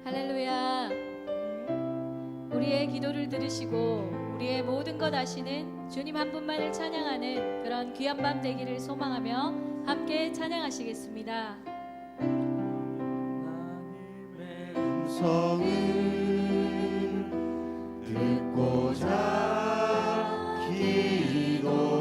할렐루야. 우리의 기도를 들으시고 우리의 모든 것 아시는 주님 한 분만을 찬양하는 그런 귀한 밤 되기를 소망하며 함께 찬양하시겠습니다. 하나님의 음성을 듣고자 기도하며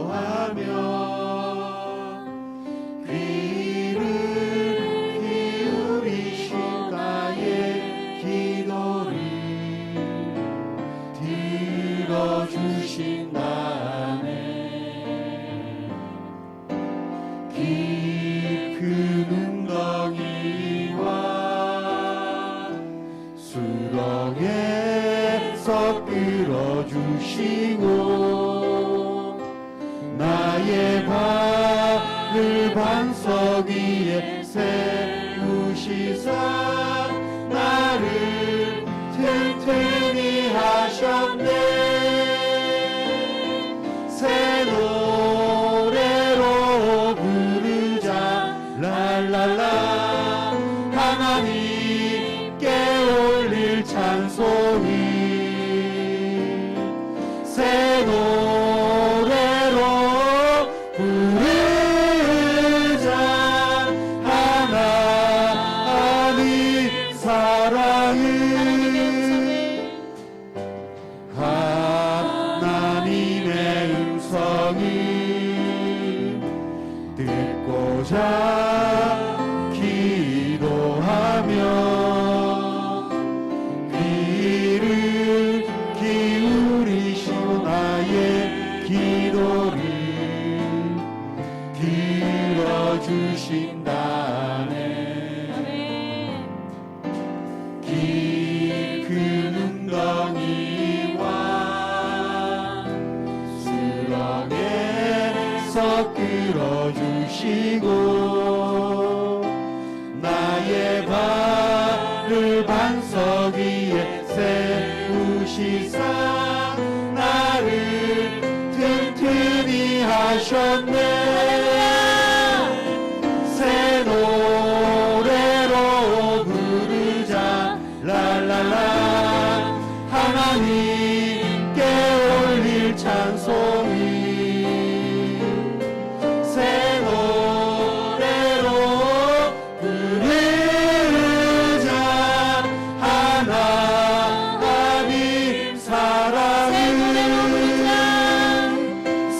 끌어주시고 나의 발을 반석 위에 세우시사 나를 튼튼히 하셨네. 새 노래로 부르자 랄랄라 하나님께 올릴 찬송이 새 노래로 부르자 하나님 사랑을 하나님의 음성을 듣고자 기도하며 나의 기도를 들어주신다네. 아멘. 길 큰 웅덩이와 수렁에서 끌어주시고 나의 발을 반석 위에 세우시사 나를 튼튼히 하셨네. 새 노래로 부르자 랄랄라 하나님께 올릴 찬송이 새 노래로 부르자 하나님 사랑을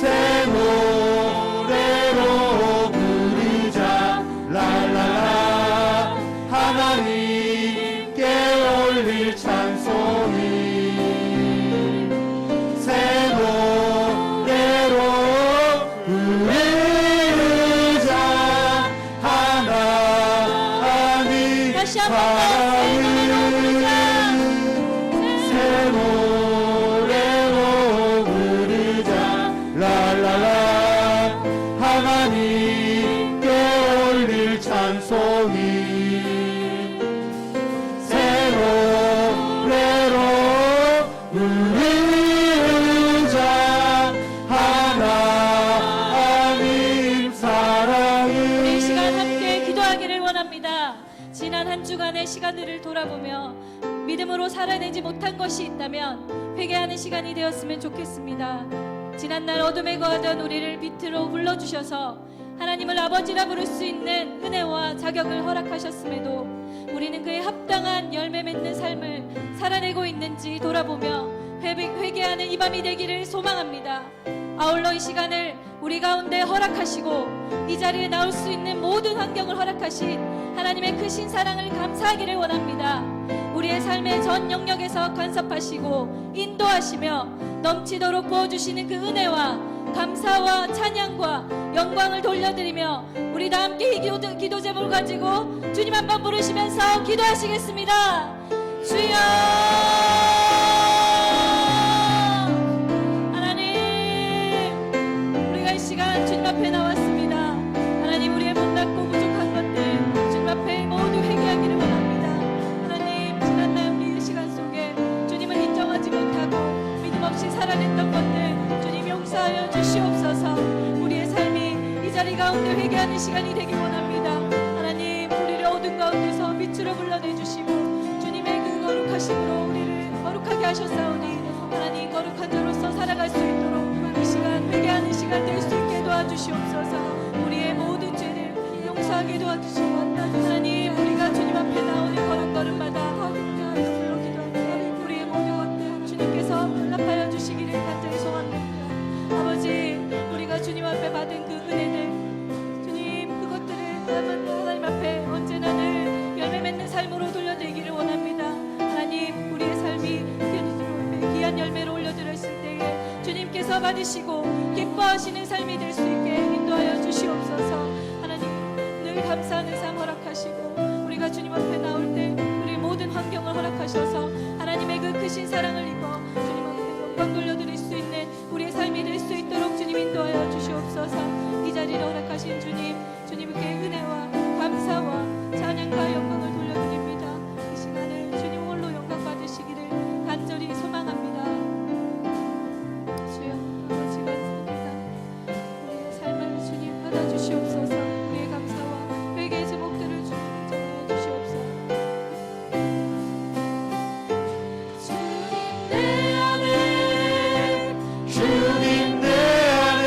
새 노래로 부르자 랄랄라 하나님께 올릴 찬송이 새 노래로 부르자 하나님 다시 한번 새 노래로 부르자 랄랄라 하나님께 올릴 찬송이 새 노래로 부르자 하나님 사랑을. 이 시간 함께 기도하기를 원합니다. 지난 한 주간의 시간들을 돌아보며 믿음으로 살아내지 못한 것이 있다면 회개하는 시간이 되었으면 좋겠습니다. 지난날 어둠에 거하던 우리를 빛으로 불러주셔서 하나님을 아버지라 부를 수 있는 은혜와 자격을 허락하셨음에도 우리는 그에 합당한 열매 맺는 삶을 살아내고 있는지 돌아보며 회개하는 이 밤이 되기를 소망합니다. 아울러 이 시간을 우리 가운데 허락하시고 이 자리에 나올 수 있는 모든 환경을 허락하신 하나님의 크신 사랑을 감사하기를 원합니다. 우리의 삶의 전 영역에서 간섭하시고 인도하시며 넘치도록 부어주시는 그 은혜와 감사와 찬양과 영광을 돌려드리며 우리 다 함께 이 기도 제목을 가지고 주님 한번 부르시면서 기도하시겠습니다. 주여 하나님, 우리가 이 시간 주님 앞에 나왔습니다. 하나님, 우리의 못났고 부족한 것들 주님 앞에 모두 회개하기를 원합니다. 하나님, 지난날 우리 이 시간 속에 주님을 인정하지 못하고 믿음 없이 살아냈던 것들 주님 용서하여 주시옵소서. 우리의 삶이 이 자리 가운데 회개하는 시간이 되길 원합니다. 하나님, 우리를 어둠 가운데서 빛으로 불러내주시고 주님의 그 거룩하심으로 우리를 거룩하게 하셨사오니 하나님, 거룩한 자로서 살아갈 수 있도록 이 시간 회개하는 시간 될 수 있게 도와주시옵소서. 우리의 모든 죄를 용서하게 도와주시고 하나님, 우리가 주님 앞에 나오는 걸음걸음마다 우리의 모든 것들 주님께서 응답하여 주시기를 간절히 소원합니다. 아버지, 우리가 주님 앞에 받은 그 은혜들 주님 그것들을 하나님 앞에 언제나 늘 열매 맺는 삶으로 돌려드리기를 원합니다. 하나님, 우리의 삶이 귀한 열매로 올려드렸을 때에 주님께서 받으시고 기뻐하시는 삶이 될 수 있게 인도하여 주시옵소서. 하나님, 늘 감사하는 삶 허락하시고 우리가 주님 앞에 나올 때 우리 모든 환경을 허락하셔서 하나님의 그 크신 사랑을 입어 주님 앞에 영광 돌려드릴 수 있는 우리의 삶이 될 수 있도록 주님 인도하여 주시옵소서. 이 자리를 허락하신 주님, 주님께 은혜와 감사와 찬양과 영광을 돌려드립니다. 이 시간을 주님 홀로 영광 받으시기를 간절히 소망합니다. 주여, 아버지 감사합니다. 우리의 삶을 주님 받아주시옵소서. 우리의 감사와 회개의 제목들을 주님 전하여 주시옵소서. 주님 내 안에 주님 내 안에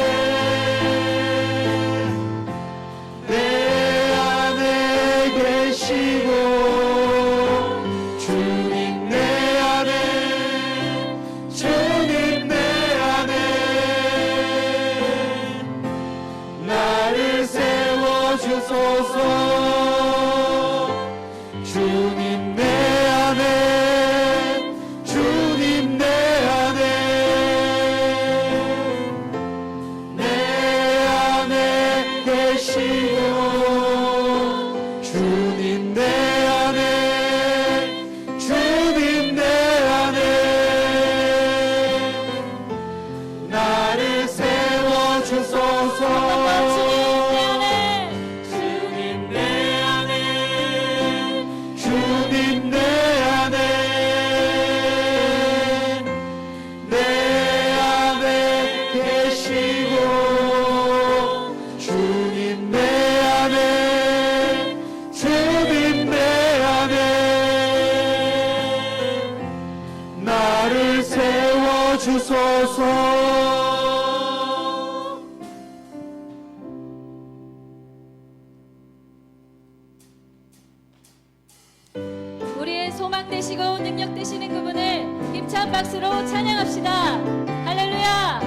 살아계시고 능력 되시는 그분을 힘찬 박수로 찬양합시다. 할렐루야.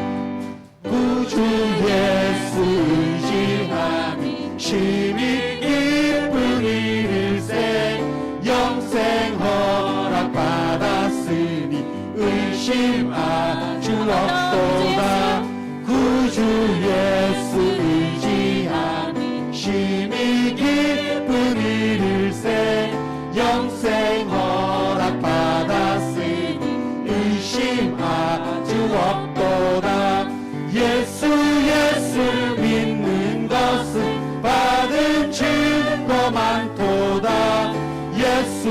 구주 예수 의지함이 심히 기쁜 일일세 영생 허락받았으니 의심하주 없도다. 구주 예수 의지함이 심히 기쁜 일일세 영생 허락받았으니 의심하주 없도다. 예수 믿는 것은 받은 증거 많도다. 예수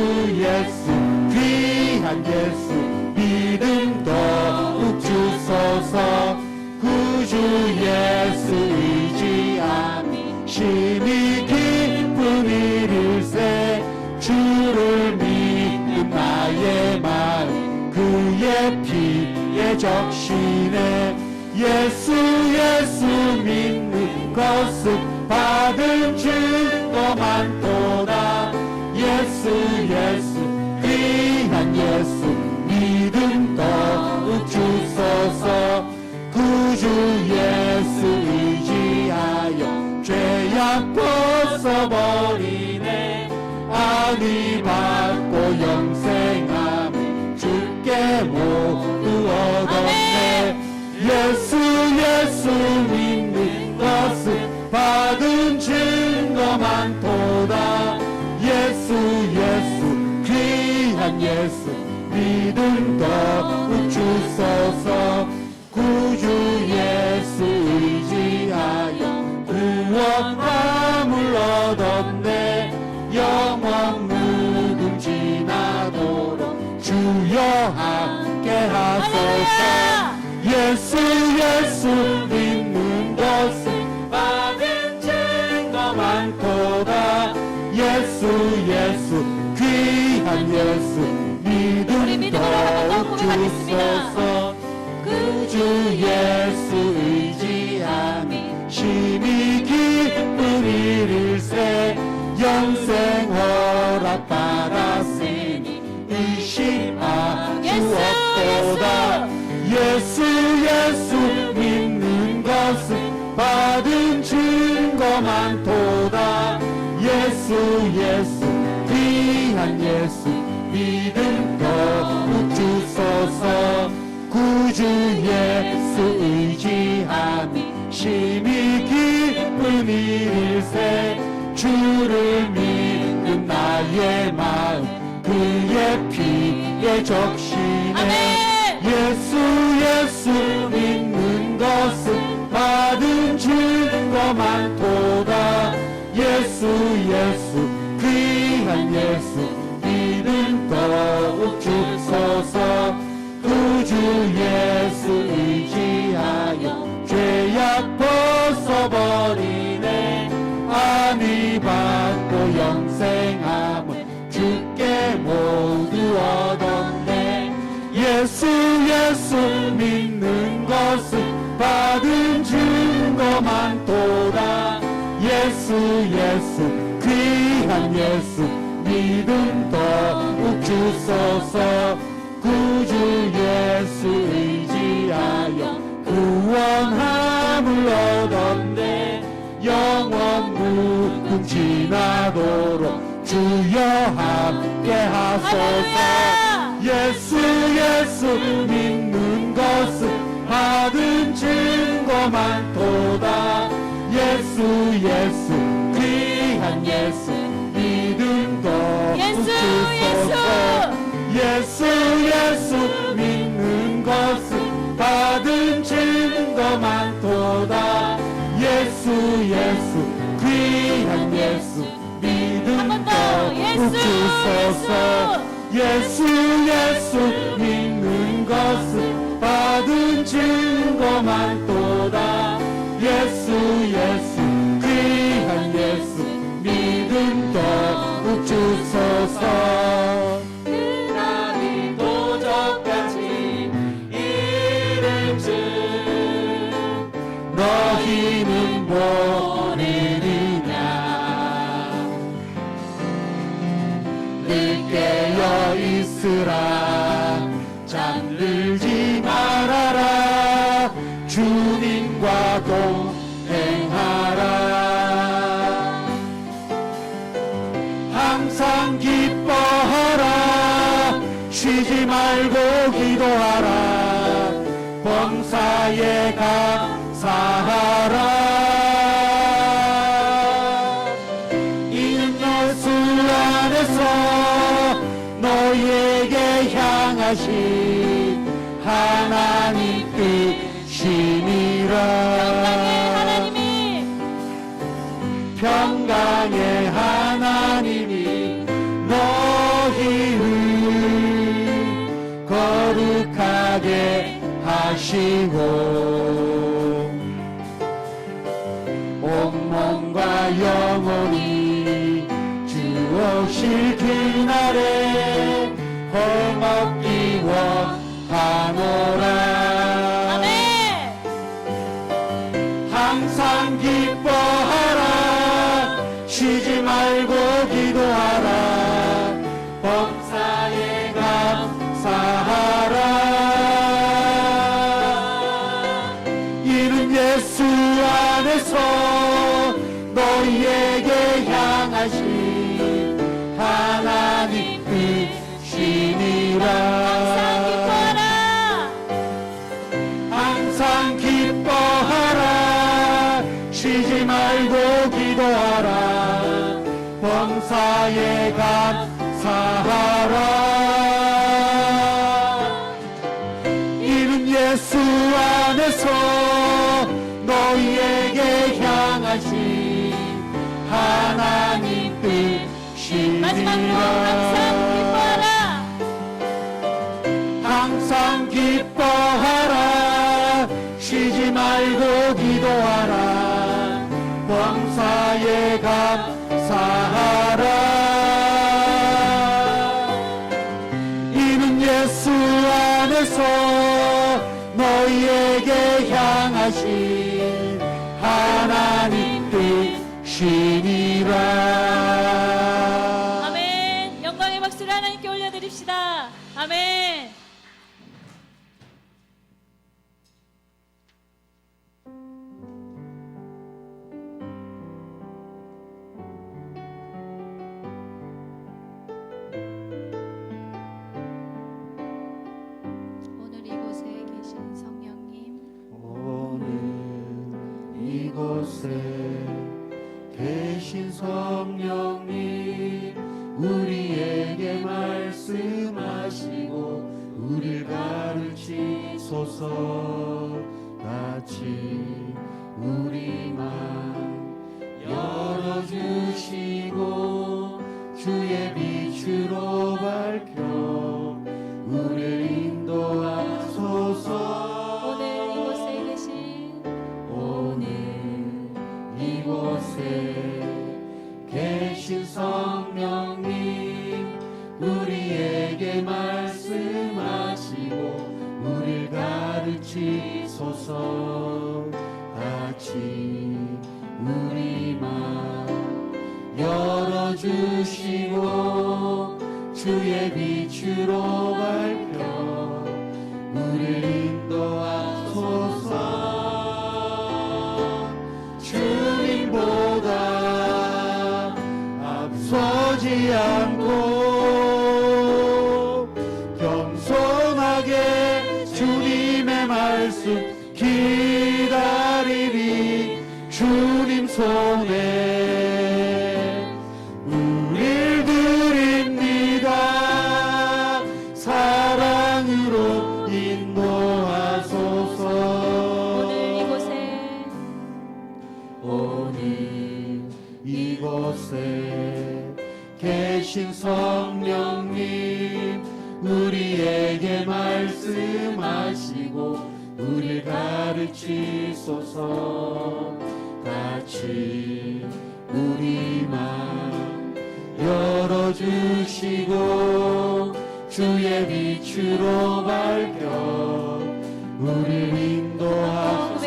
귀한 예수 믿음 더욱 주소서. 구주 예수 의지함이 심히 기쁜 일일세 주를 믿는 나의 마음 그의 피에 적시네. 예수 믿는 것은 받은 증거 많도다. 예수 귀한 예수 믿음 더욱 주소서. 구주 예수 의지하여 죄악 벗어버리네. 안위 받고 영생함을 주께 모두 얻었네. 예수 믿는 것은 받은 증거 많도다. 예수 귀한 예수 믿음 더욱 주소서. 구주 예수 의지하여 구원함을 얻었네. 영원 무궁지나도록 주여 함께 하소서. 예수 믿는 것은 받은 증거 많도다. 예수 귀한 예수 우리 믿음 믿음으로 한번 더 더욱 고백하겠습니다. 주소서. 구주 예수 의지함이 심히 기쁜 일일세 영생 허락받았으니 의심하주 없도다. 예수 믿는 것은 받은 증거 많도다. 예수 귀한 예수 믿음 더욱 주소서. 구주 예수 의지함이 심히 기쁜 일일세 주를 믿는 나의 마음 그의 피에 적시네. 아멘. 예수 믿는 것은 받은 증거 많도다. 예수 귀한 예수 믿음 더욱 주소서. 구주 예수 의지하여 죄악 벗어버리네. 안위 받고 영생함을 주께 모두 얻었네. 예수 믿는 것은 받은 증거 많도다. 예수 귀한 예수 믿음 더욱 주소서. 구주 예수 의지하여 구원함을 얻었네. 영원 무궁지나도록 주여 함께 하소서. 예수 믿는 것은 받은 증거 많도다. 예수 귀한 예수 믿음 더욱 주소서. 예수 믿는 것은 받은 증거 많도다. 예수 귀한 예수 믿음 더욱 주소서. 예수 믿는 것은 받은 증거 많도다. 예수 귀한 예수 믿음 더욱 주소서. 그날이 도적같이 이를 줄 너희는 모르느냐. 늘 깨어 있으라. 주님과 동행하라. 항상 기뻐하라. 쉬지 말고 기도하라. 범사에 감사하라. 이는 예수 안에서 너희에게 향하신 하나님 뜻이니라. 평강의 하나님이 너희를 거룩하게 하시고 온몸과 영혼이 주 오실 그날에 헐먹기 원하노라. 아멘. 항상 기뻐하라. 쉬지 말고 기도하라. 범사에 감사하라. 이는 예수 안에서 너희에게 향하신 하나님 뜻이니라. 항상 기뻐하라. 쉬지 말고 기도하라. 범사에 감사하라. 이는 예수 안에서 너희에게 향하신 하나님 마지막으로 뜻이니라. 항상 기뻐하라. 쉬지 말고 기도하라. 범사에 감사하라. 이는 예수 안에서 너희에게 향하신 하나님 뜻이니라. 아멘. 영광의 박수를 하나님께 올려드립시다. 아멘. 오늘 이곳에 계신 성령님, 오늘 이곳에 계신 성령님, 우리에게 말씀하시고 우리를 가르치소서. 같이 우리 맘 열어주시고 주의 빛으로 밝혀 우리를 인도하소서. 오늘 이곳에 계신 오늘 이곳에 계신 성령님, 우리에게 말씀하시고 우리를 가르치소서. 같이 우리 맘 열어주시고 주의 빛으로 밝혀 우리를 인도하소서. 주님보다 앞서지 않고 겸손하게 주님의 말씀 기다리리. 주님 손에 우릴 드립니다. 사랑으로 인도하소서. 오늘 이곳에 계신 성령님, 우리에게 말씀하시고 우리를 가르치소서. 같이 우리 맘 열어주시고 주의 빛으로 밝혀 우리를 인도하소서.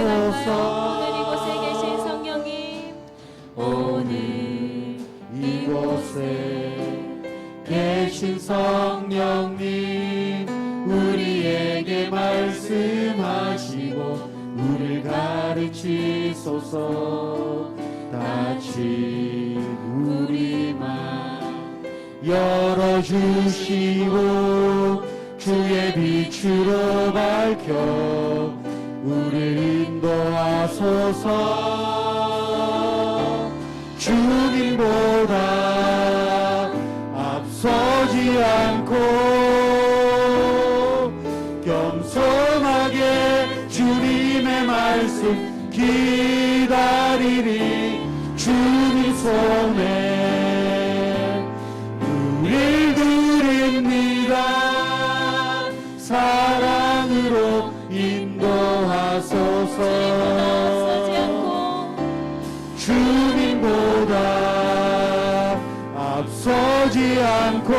오늘 이곳에 계신 성령님, 오늘 이곳에 계신 성령님, 우리에게 말씀하시고 우리 길을 가르치소서. 다친 우리 맘 열어주시고 주의 빛으로 밝혀 우리를 인도하소서. 주님보다 앞서지 않고 겸손하게 주님의 말씀 기다리리. 주님 손에 우릴 드립니다. 사랑으로 인도하소서. 주님보다 앞서지 않고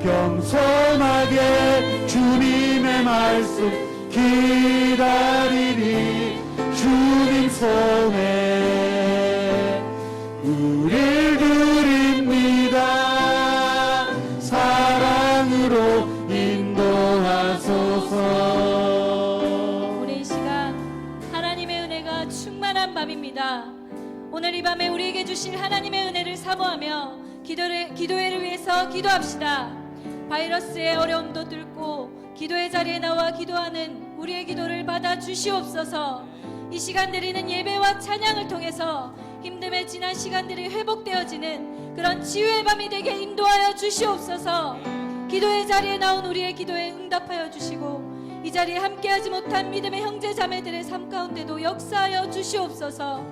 겸손하게 주님의 말씀 기다리리. 주님 손에 우릴 드립니다. 사랑으로 인도하소서. 우리 이 시간 하나님의 은혜가 충만한 밤입니다. 오늘 이 밤에 우리에게 주실 하나님의 은혜를 사모하며 기도회를 위해서 기도합시다. 바이러스의 어려움도 뚫고 기도의 자리에 나와 기도하는 우리의 기도를 받아 주시옵소서. 이 시간 드리는 예배와 찬양을 통해서 힘듦의 지난 시간들이 회복되어지는 그런 치유의 밤이 되게 인도하여 주시옵소서. 기도의 자리에 나온 우리의 기도에 응답하여 주시고 이 자리에 함께하지 못한 믿음의 형제 자매들의 삶 가운데도 역사하여 주시옵소서.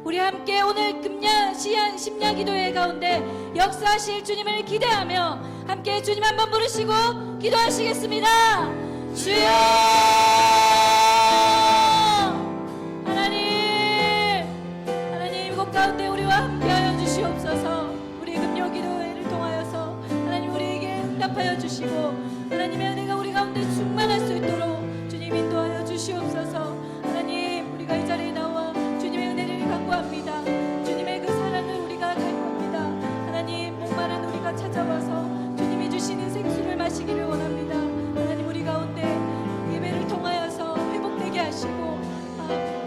우리 함께 오늘 금야 시야 심야 기도회 가운데 역사하실 주님을 기대하며 함께 주님 한번 부르시고 기도하시겠습니다. 주여 하나님 이곳 가운데 우리와 함께하여 주시옵소서. 우리 금요 기도회를 통하여서 하나님 우리에게 응답하여 주시고 하나님의 은혜가 우리 가운데 충만할 수 있도록 주님 인도하여 주시옵소서. 하나님 우리가 이 자리에 나와 주님의 은혜를 간구합니다. 주님의 그 사랑을 우리가 간구합니다. 하나님 목마른 우리가 찾아와서 주님이 주시는 생수를 마시기를 원합니다. 하나님 우리 가운데 예배를 통하여서 회복되게 하시고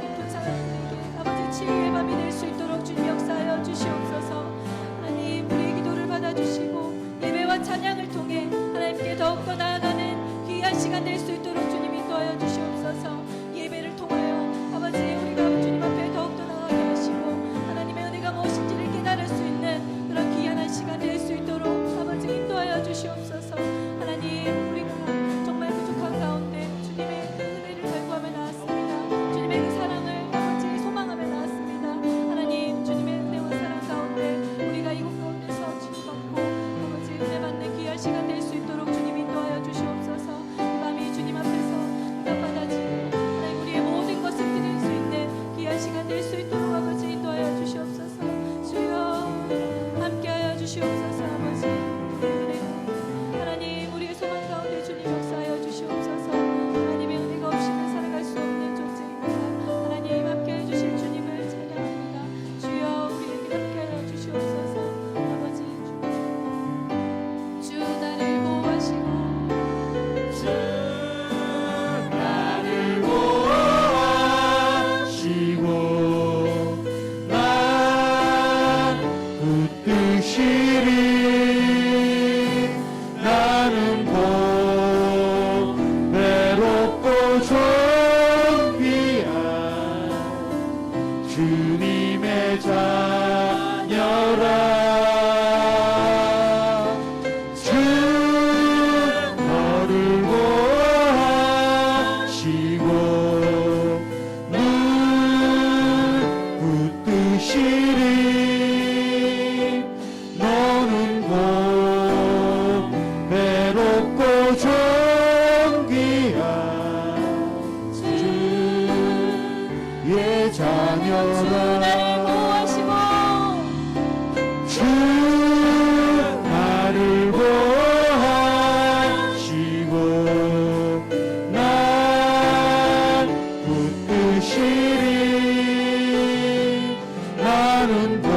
깊은 사람들에게 아버지 치유의 밤이 될 수 있도록 주님 역사하여 주시옵소서. 하나님 우리의 기도를 받아주시고 예배와 찬양을 통해 하나님께 더욱더 나아가는 귀한 시간 될 수 있도록 주님 인도하여 주시옵소서. 예배를 통하여 아버지 우리가 주님 앞에 더욱더 나아가게 하시고 하나님의 은혜가 무엇인지를 깨달을 수 있는 그런 귀한 시간 될 수 있도록 아버지 인도하여 주시옵소서. 하나님 우리가 정말 부족한 가운데 주님의 그 은혜를 갈구하며 나왔습니다. 주님의 그 사랑을 아버지 소망하며 나왔습니다. 하나님 주님의 은혜와 사랑 가운데 우리가 이곳 가운데서 치유받고 아버지 은혜 받는 귀한 시간 될 수 있도록 주님 인도하여 주시옵소서. 이 밤이 주님 앞에서 응답받아지고 하나님 우리의 모든 것을 드릴 수 있는 귀한 시간 될 수 있도록 아버지 인도하여 주시옵소서. 주여 함께하여 주시옵소서. 아버지 은혜 하나님 우리의 소망 가운데 주님 역사하여 주시옵소서. 하나님의 은혜가 없이는 살아갈 수 없는 존재입니다. 하나님 함께해 주실 주님을 찬양합니다. 주여 우리에게 함께하여 주시옵소서. 아버지 주 나를 보호하시고 나를 보호하시고 난 붙드시리. 나는 외롭고 존귀한 주님의 자녀라. 주 너를 보호하시고 눈 붙드시리. 너는 곧 외롭고 존귀한 주의 자녀라. 나를 보호하시고 주 나를 보호하시고 난 붙드시리. 나는 곧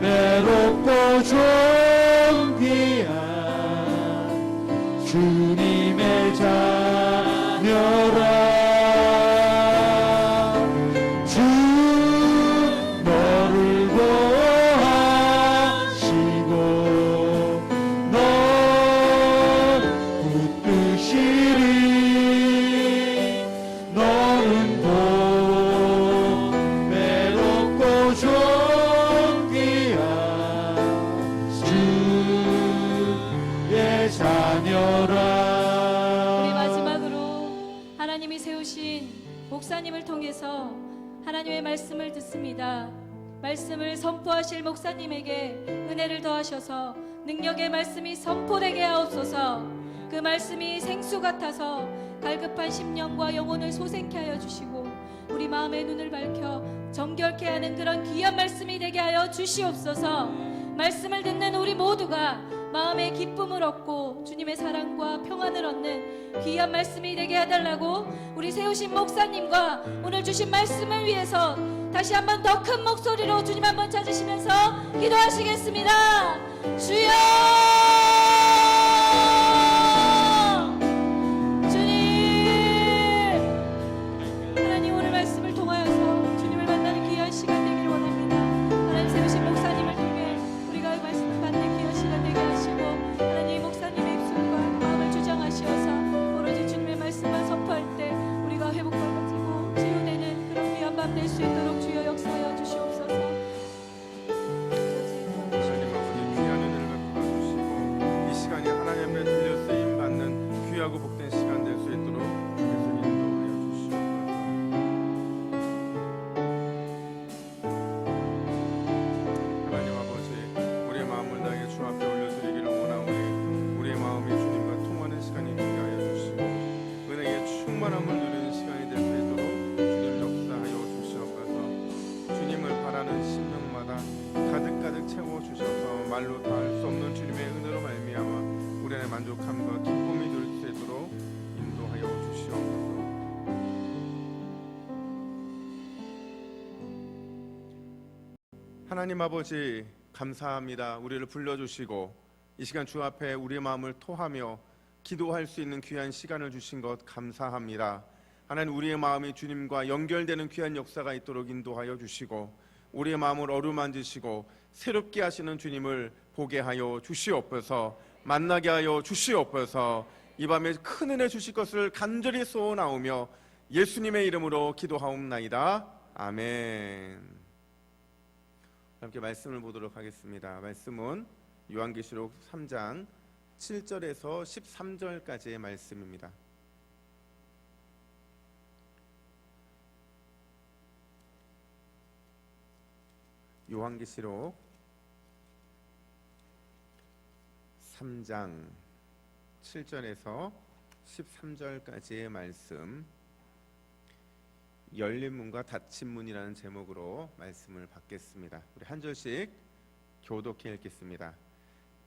외롭고 존귀한 주님의 자녀라. 주 너를 구하시고 너 붙드시리 너는 곧 외롭고 존귀한 주의 자녀라. 우리 마지막으로 하나님이 세우신 목사님을 통해서 하나님의 말씀을 듣습니다. 말씀을 선포하실 목사님에게 은혜를 더하셔서 능력의 말씀이 선포되게 하옵소서. 그 말씀이 생수 같아서 갈급한 심령과 영혼을 소생케 하여 주시고 우리 마음의 눈을 밝혀 정결케 하는 그런 귀한 말씀이 되게 하여 주시옵소서. 말씀을 듣는 우리 모두가 마음의 기쁨을 얻고 주님의 사랑과 평안을 얻는 귀한 말씀이 되게 해달라고 우리 세우신 목사님과 오늘 주신 말씀을 위해서 다시 한번 더 큰 목소리로 주님 한번 찾으시면서 기도하시겠습니다. 주여! 주님! 하나님 오늘 말씀을 통하여서 주님을 만나는 귀한 시간 되기를 원합니다. 하나님 세우신 목사님을 통해 우리가 말씀을 받는 귀한 시간 되게 하시고 하나님 목사님의 입술과 마음을 주장하시어서 오로지 주님의 말씀만 선포할 때 우리가 회복받아지고 치유되는 그런 귀한 밤 될 수 있도록 주여 역사하여 주시옵소서. 하나님 아버지 귀한 은혜를 베풀어 주시고 이 시간이 하나님 앞에 들려 쓰임 받는 귀하고 복된 시간 될 수 있도록 계속 인도하여 주시옵소서. 하나님 아버지 우리의 마음을 다해 주 앞에 올려드리기를 원하오니 우리의 마음이 주님과 통하는 시간이 되게 하여 주시고 은혜의 충만함을 누리는 시간이 될 수 있도록 주님 역사하여 주시옵소서. 주님을 바라는 심령마다 가득가득 채워주셔서 말로 다 할 수 없는 주님의 은혜로 말미암아 우리 안에 만족함과 기쁨이 될 수 있도록 인도하여 주시옵소서. 하나님 아버지 감사합니다. 우리를 불러주시고 이 시간 주 앞에 우리의 마음을 토하며 기도할 수 있는 귀한 시간을 주신 것 감사합니다. 하나님 우리의 마음이 주님과 연결되는 귀한 역사가 있도록 인도하여 주시고 우리의 마음을 어루만지시고 새롭게 하시는 주님을 보게 하여 주시옵소서. 만나게 하여 주시옵소서. 이 밤에 큰 은혜 주실 것을 간절히 소원하오며 예수님의 이름으로 기도하옵나이다. 아멘. 함께 말씀을 보도록 하겠습니다. 말씀은 요한계시록 3장 7절에서 13절까지의 말씀입니다. 요한계시록 3장 7절에서 13절까지의 말씀, 열린 문과 닫힌 문이라는 제목으로 말씀을 받겠습니다. 우리 한 절씩 교독해 읽겠습니다.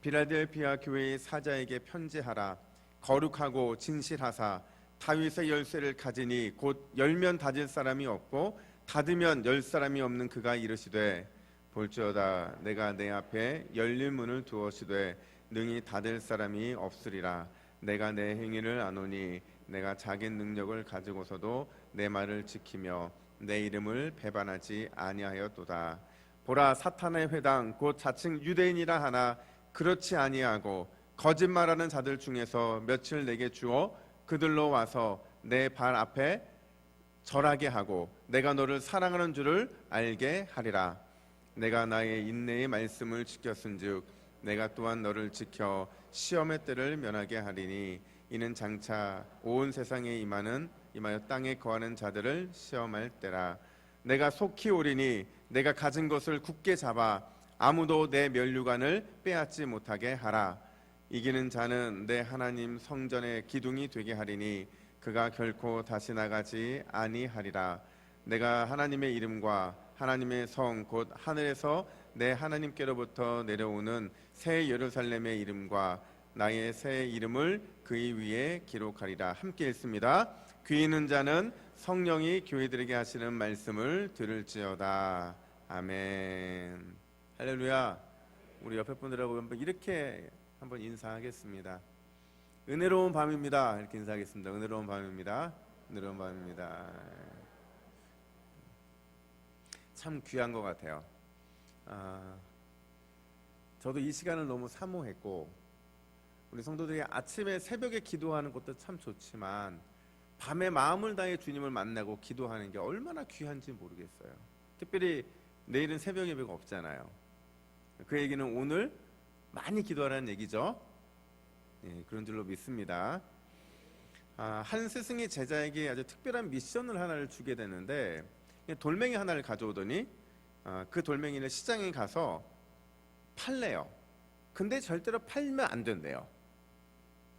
빌라델피아 교회의 사자에게 편지하라. 거룩하고 진실하사 다윗의 열쇠를 가지니 곧 열면 닫을 사람이 없고 닫으면 열 사람이 없는 그가 이르시되 볼지어다 내가 내 앞에 열린 문을 두었으되 능히 닫을 사람이 없으리라. 내가 내 행위를 아노니 내가 작은 능력을 가지고서도 내 말을 지키며 내 이름을 배반하지 아니하였도다. 보라 사탄의 회당 곧 자칭 유대인이라 하나 그렇지 아니하고 거짓말하는 자들 중에서 며칠 내게 주어 그들로 와서 내 발 앞에 절하게 하고 내가 너를 사랑하는 줄을 알게 하리라. 내가 나의 인내의 말씀을 지켰은즉 내가 또한 너를 지켜 시험의 때를 면하게 하리니 이는 장차 온 세상에 임하여 땅에 거하는 자들을 시험할 때라. 내가 속히 오리니 내가 가진 것을 굳게 잡아 아무도 내 면류관을 빼앗지 못하게 하라. 이기는 자는 내 하나님 성전의 기둥이 되게 하리니 그가 결코 다시 나가지 아니하리라. 내가 하나님의 이름과 하나님의 성 곧 하늘에서 내 하나님께로부터 내려오는 새 예루살렘의 이름과 나의 새 이름을 그의 위에 기록하리라. 함께 읽습니다. 귀 있는 자는 성령이 교회들에게 하시는 말씀을 들을지어다. 아멘. 할렐루야. 우리 옆에 분들하고 이렇게 한번 인사하겠습니다. 은혜로운 밤입니다. 이렇게 인사하겠습니다. 은혜로운 밤입니다. 은혜로운 밤입니다. 참 귀한 것 같아요. 저도 이 시간을 너무 사모했고, 우리 성도들이 아침에 새벽에 기도하는 것도 참 좋지만 밤에 마음을 다해 주님을 만나고 기도하는 게 얼마나 귀한지 모르겠어요. 특별히 내일은 새벽 예배가 없잖아요. 그 얘기는 오늘 많이 기도하라는 얘기죠. 예, 그런 줄로 믿습니다. 한 스승이 제자에게 아주 특별한 미션을 하나를 주게 되는데, 돌멩이 하나를 가져오더니 그 돌멩이를 시장에 가서 팔래요. 근데 절대로 팔면 안 된대요.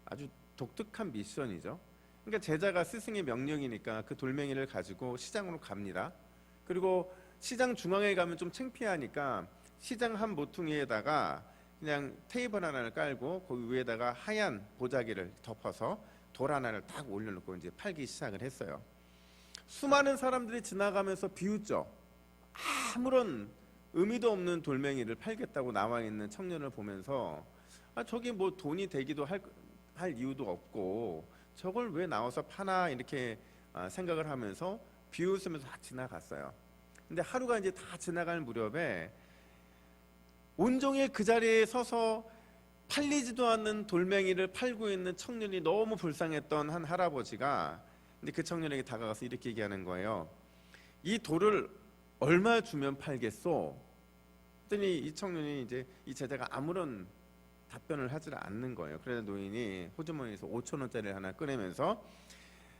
아주 독특한 미션이죠. 그러니까 제자가 스승의 명령이니까 그 돌멩이를 가지고 시장으로 갑니다. 그리고 시장 중앙에 가면 좀 창피하니까 시장 한 모퉁이에다가 그냥 테이블 하나를 깔고 그 위에다가 하얀 보자기를 덮어서 돌 하나를 딱 올려놓고 이제 팔기 시작을 했어요. 수많은 사람들이 지나가면서 비웃죠. 아무런 의미도 없는 돌멩이를 팔겠다고 나와 있는 청년을 보면서 저기 뭐 돈이 되기도 할 이유도 없고 저걸 왜 나와서 파나 이렇게 생각을 하면서 비웃으면서 다 지나갔어요. 근데 하루가 이제 다 지나갈 무렵에 온종일 그 자리에 서서 팔리지도 않는 돌멩이를 팔고 있는 청년이 너무 불쌍했던 한 할아버지가 근데 그 청년에게 다가가서 이렇게 얘기하는 거예요. 이 돌을 얼마 주면 팔겠소? 그랬더니 이 청년이 이제 이 제자가 아무런 답변을 하지 않는 거예요. 그래서 노인이 호주머니에서 5,000원짜리를 하나 꺼내면서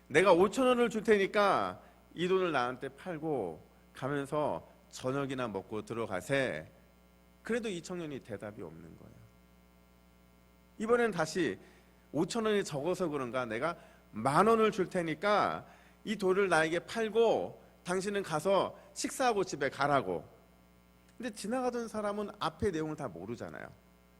내가 5,000원을 줄 테니까 이 돈을 나한테 팔고 가면서 저녁이나 먹고 들어가세. 그래도 이 청년이 대답이 없는 거예요. 이번엔 다시 5,000원이 적어서 그런가 내가 10,000원을 줄 테니까 이 돌을 나에게 팔고 당신은 가서 식사하고 집에 가라고. 근데 지나가던 사람은 앞의 내용을 다 모르잖아요.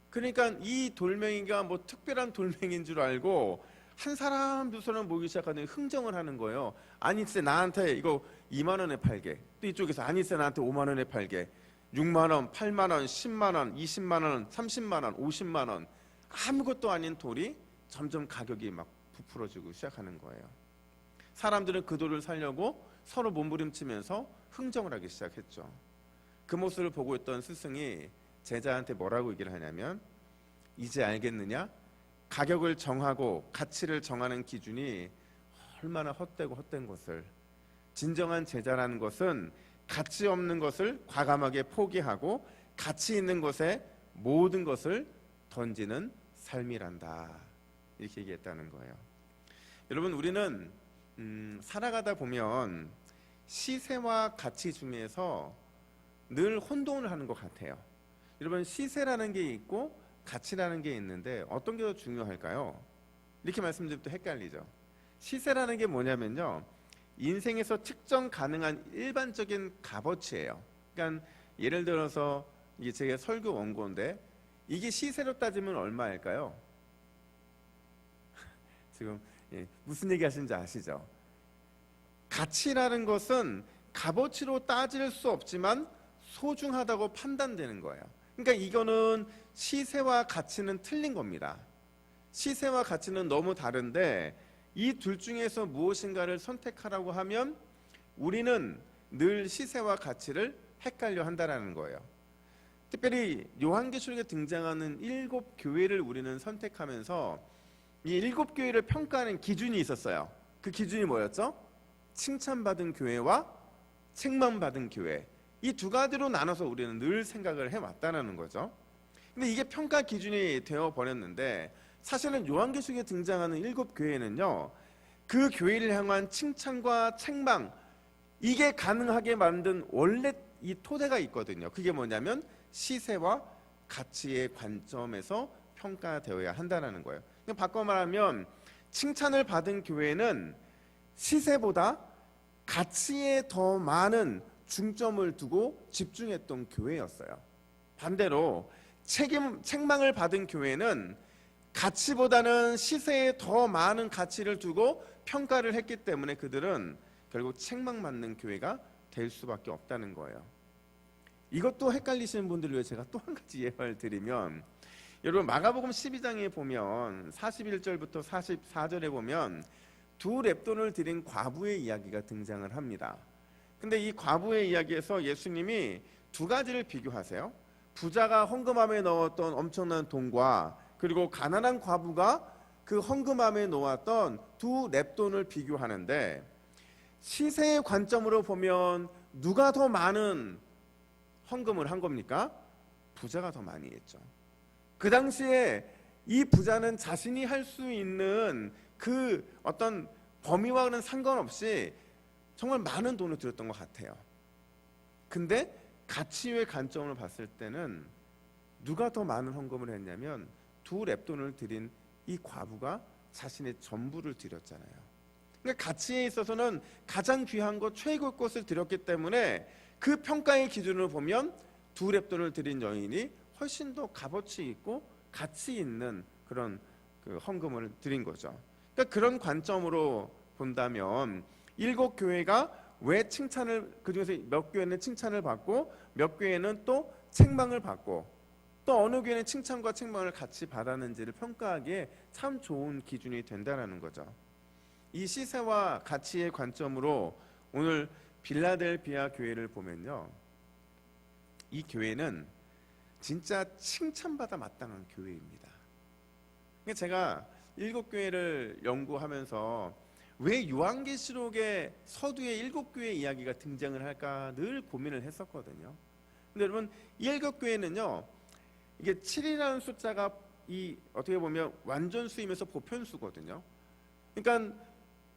그러니까 이 돌멩이가 뭐 특별한 돌멩이인 줄 알고 한 사람 두 사람 모이기 시작하더니 흥정을 하는 거예요. 아니세 나한테 이거 2만 원에 팔게. 또 이쪽에서 아니세 나한테 5만 원에 팔게. 6만 원, 8만 원, 10만 원, 20만 원, 30만 원, 50만 원. 아무것도 아닌 돌이 점점 가격이 막 부풀어지고 시작하는 거예요. 사람들은 그 돌을 사려고 서로 몸부림치면서 흥정을 하기 시작했죠. 그 모습을 보고 있던 스승이 제자한테 뭐라고 얘기를 하냐면 이제 알겠느냐? 가격을 정하고 가치를 정하는 기준이 얼마나 헛되고 헛된 것을. 진정한 제자라는 것은 가치 없는 것을 과감하게 포기하고 가치 있는 것에 모든 것을 던지는 삶이란다. 이렇게 얘기했다는 거예요. 여러분 우리는 살아가다 보면 시세와 가치 중에서 늘 혼동을 하는 것 같아요. 여러분 시세라는 게 있고 가치라는 게 있는데 어떤 게 더 중요할까요? 이렇게 말씀드리면 또 헷갈리죠. 시세라는 게 뭐냐면요, 인생에서 측정 가능한 일반적인 값어치예요. 그러니까 예를 들어서 이게 제 설교 원고인데 이게 시세로 따지면 얼마일까요? 지금 무슨 얘기 하시는지 아시죠? 가치라는 것은 값어치로 따질 수 없지만 소중하다고 판단되는 거예요. 그러니까 이거는 시세와 가치는 틀린 겁니다. 시세와 가치는 너무 다른데 이 둘 중에서 무엇인가를 선택하라고 하면 우리는 늘 시세와 가치를 헷갈려 한다는 거예요. 특별히 요한계시록에 등장하는 7교회를 우리는 선택하면서 이 7교회를 평가하는 기준이 있었어요. 그 기준이 뭐였죠? 칭찬받은 교회와 책망받은 교회. 이 두 가지로 나눠서 우리는 늘 생각을 해왔다는 거죠. 근데 이게 평가 기준이 되어버렸는데 사실은 요한계시록에 등장하는 7교회는요 그 교회를 향한 칭찬과 책망 이게 가능하게 만든 원래 이 토대가 있거든요. 그게 뭐냐면 시세와 가치의 관점에서 평가되어야 한다는 거예요. 바꿔 말하면 칭찬을 받은 교회는 시세보다 가치에 더 많은 중점을 두고 집중했던 교회였어요. 반대로 책망을 받은 교회는 가치보다는 시세에 더 많은 가치를 두고 평가를 했기 때문에 그들은 결국 책망받는 교회가 될 수밖에 없다는 거예요. 이것도 헷갈리시는 분들을 위해 제가 또 한 가지 예화를 드리면 여러분 마가복음 12장에 보면 41절부터 44절에 보면 두 렙돈을 드린 과부의 이야기가 등장을 합니다. 근데 이 과부의 이야기에서 예수님이 두 가지를 비교하세요. 부자가 헌금함에 넣었던 엄청난 돈과 그리고 가난한 과부가 그 헌금함에 놓았던 두 렙돈을 비교하는데, 시세의 관점으로 보면 누가 더 많은 헌금을 한 겁니까? 부자가 더 많이 했죠. 그 당시에 이 부자는 자신이 할 수 있는 그 어떤 범위와는 상관없이 정말 많은 돈을 들였던 것 같아요. 근데 가치의 관점으로 봤을 때는 누가 더 많은 헌금을 했냐면 두 렙돈을 드린 이 과부가 자신의 전부를 드렸잖아요. 그러니까 가치에 있어서는 가장 귀한 것, 최고의 것을 드렸기 때문에 그 평가의 기준으로 보면 두 렙돈을 드린 여인이 훨씬 더 값어치 있고 가치 있는 그런 그 헌금을 드린 거죠. 그러니까 그런 관점으로 본다면 일곱 교회가 왜 칭찬을, 그중에서 몇 교회는 칭찬을 받고 몇 교회는 또 책망을 받고 또 어느 교회는 칭찬과 책망을 같이 받았는지를 평가하기에 참 좋은 기준이 된다는 거죠. 이 시세와 가치의 관점으로 오늘 빌라델비아 교회를 보면요, 이 교회는 진짜 칭찬받아 마땅한 교회입니다. 제가 일곱 교회를 연구하면서 왜 요한계시록의 서두에 일곱 교회 이야기가 등장을 할까 늘 고민을 했었거든요. 근데 여러분, 일곱 교회는요, 이게 7이라는 숫자가 이 어떻게 보면 완전수이면서 보편수거든요. 그러니까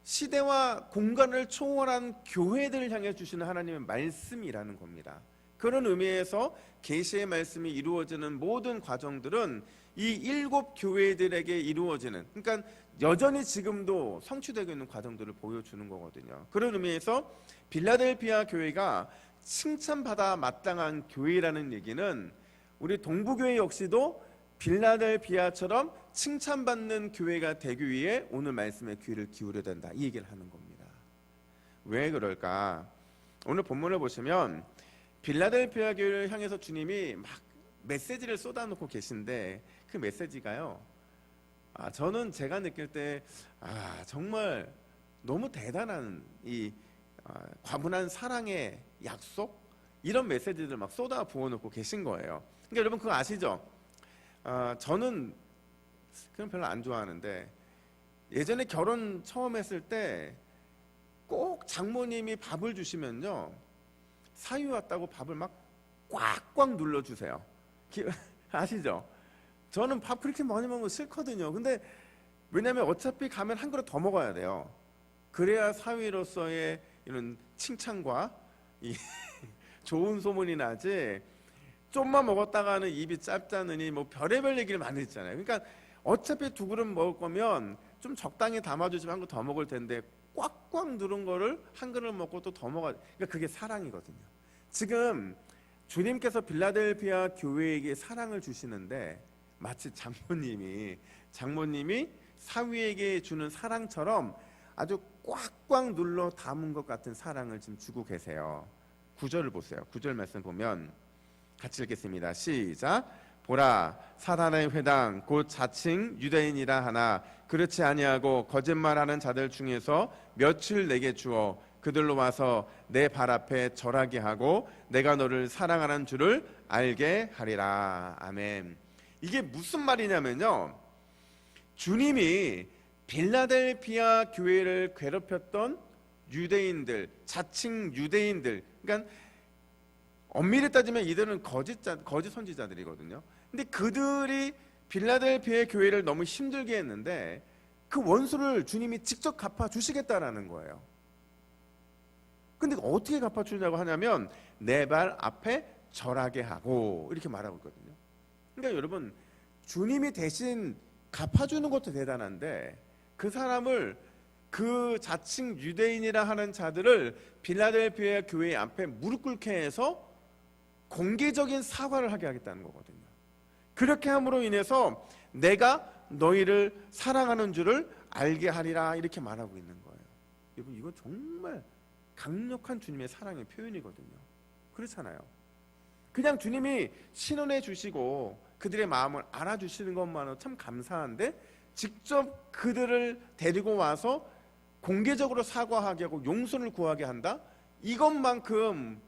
시대와 공간을 초월한 교회들을 향해 주시는 하나님의 말씀이라는 겁니다. 그런 의미에서 계시의 말씀이 이루어지는 모든 과정들은 이 일곱 교회들에게 이루어지는, 그러니까 여전히 지금도 성취되고 있는 과정들을 보여주는 거거든요. 그런 의미에서 빌라델비아 교회가 칭찬받아 마땅한 교회라는 얘기는 우리 동부교회 역시도 빌라델비아처럼 칭찬받는 교회가 되기 위해 오늘 말씀에 귀를 기울여야 된다, 이 얘기를 하는 겁니다. 왜 그럴까? 오늘 본문을 보시면 빌라델비아 교회를 향해서 주님이 막 메시지를 쏟아놓고 계신데, 그 메시지가요, 저는 제가 느낄 때 정말 너무 대단한 이 과분한 사랑의 약속, 이런 메시지를 막 쏟아 부어놓고 계신 거예요. 그러니까 여러분 그거 아시죠? 저는 그건 별로 안 좋아하는데, 예전에 결혼 처음 했을 때 꼭 장모님이 밥을 주시면요, 사위 왔다고 밥을 막 꽉꽉 눌러주세요. 아시죠? 저는 밥 그렇게 많이 먹는 거 싫거든요. 근데 왜냐하면 어차피 가면 한 그릇 더 먹어야 돼요. 그래야 사위로서의 이런 칭찬과 이 좋은 소문이 나지, 좀만 먹었다가는 입이 짧다느니 뭐 별의별 얘기를 많이 했잖아요. 그러니까 어차피 두 그릇 먹을 거면 좀 적당히 담아주시면 한 그릇 더 먹을 텐데 꽉꽉 누른 거를 한 그릇 먹고 또 더 먹어야, 그러니까 그게 사랑이거든요. 지금 주님께서 빌라델비아 교회에게 사랑을 주시는데 마치 장모님이 사위에게 주는 사랑처럼 아주 꽉꽉 눌러 담은 것 같은 사랑을 지금 주고 계세요. 9절을 보세요. 9절 말씀 보면 같이 읽겠습니다. 시작. 보라, 사단의 회당 곧 자칭 유대인이라 하나 그렇지 아니하고 거짓말하는 자들 중에서 며칠 내게 주어 그들로 와서 내 발 앞에 절하게 하고 내가 너를 사랑하는 줄을 알게 하리라. 아멘. 이게 무슨 말이냐면요, 주님이 빌라델비아 교회를 괴롭혔던 유대인들, 자칭 유대인들, 그러니까 엄밀히 따지면 이들은 거짓 선지자들이거든요. 근데 그들이 빌라델비아 교회를 너무 힘들게 했는데 그 원수를 주님이 직접 갚아주시겠다라는 거예요. 근데 어떻게 갚아주냐고 하냐면 내 발 앞에 절하게 하고 이렇게 말하고 있거든요. 그러니까 여러분, 주님이 대신 갚아주는 것도 대단한데 그 사람을, 그 자칭 유대인이라 하는 자들을 빌라델비아 교회 앞에 무릎 꿇게 해서 공개적인 사과를 하게 하겠다는 거거든요. 그렇게 함으로 인해서 내가 너희를 사랑하는 줄을 알게 하리라, 이렇게 말하고 있는 거예요. 여러분, 이건 정말 강력한 주님의 사랑의 표현이거든요. 그렇잖아요. 그냥 주님이 신원해 주시고 그들의 마음을 알아주시는 것만으로 참 감사한데, 직접 그들을 데리고 와서 공개적으로 사과하게 하고 용서를 구하게 한다? 이것만큼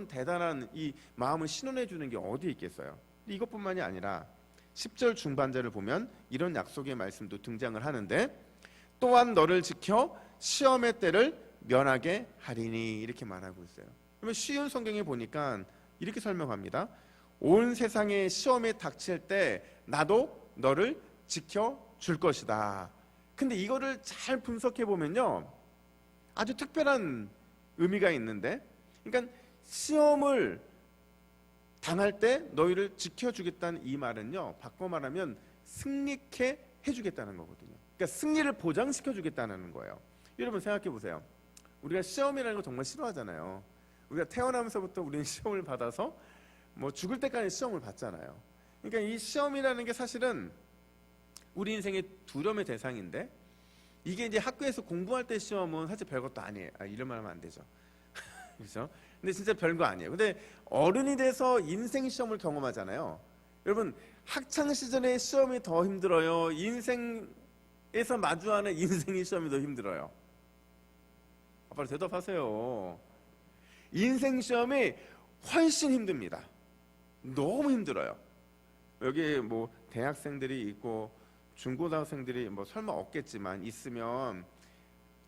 대단한 이 마음을 신원해 주는 게 어디 있겠어요? 이것뿐만이 아니라 10절 중반절을 보면 이런 약속의 말씀도 등장을 하는데, 또한 너를 지켜 시험의 때를 면하게 하리니, 이렇게 말하고 있어요. 그러면 쉬운 성경에 보니까 이렇게 설명합니다. 온 세상의 시험에 닥칠 때 나도 너를 지켜줄 것이다. 근데 이거를 잘 분석해 보면요, 아주 특별한 의미가 있는데, 그러니까 시험을 당할 때 너희를 지켜주겠다는 이 말은요, 바꿔 말하면 승리케 해주겠다는 거거든요. 그러니까 승리를 보장시켜주겠다는 거예요. 여러분 생각해 보세요. 우리가 시험이라는 거 정말 싫어하잖아요. 우리가 태어나면서부터 우리는 시험을 받아서 뭐 죽을 때까지 시험을 받잖아요. 그러니까 이 시험이라는 게 사실은 우리 인생의 두려움의 대상인데, 이게 이제 학교에서 공부할 때 시험은 사실 별것도 아니에요. 이런 말 하면 안 되죠. 그렇죠? 근데 진짜 별거 아니에요. 근데 어른이 돼서 인생 시험을 경험하잖아요. 여러분, 학창 시절의 시험이 더 힘들어요? 인생에서 마주하는 인생의 시험이 더 힘들어요? 빨리 대답하세요. 인생 시험이 훨씬 힘듭니다. 너무 힘들어요. 여기 뭐 대학생들이 있고 중고등학생들이 뭐 설마 없겠지만 있으면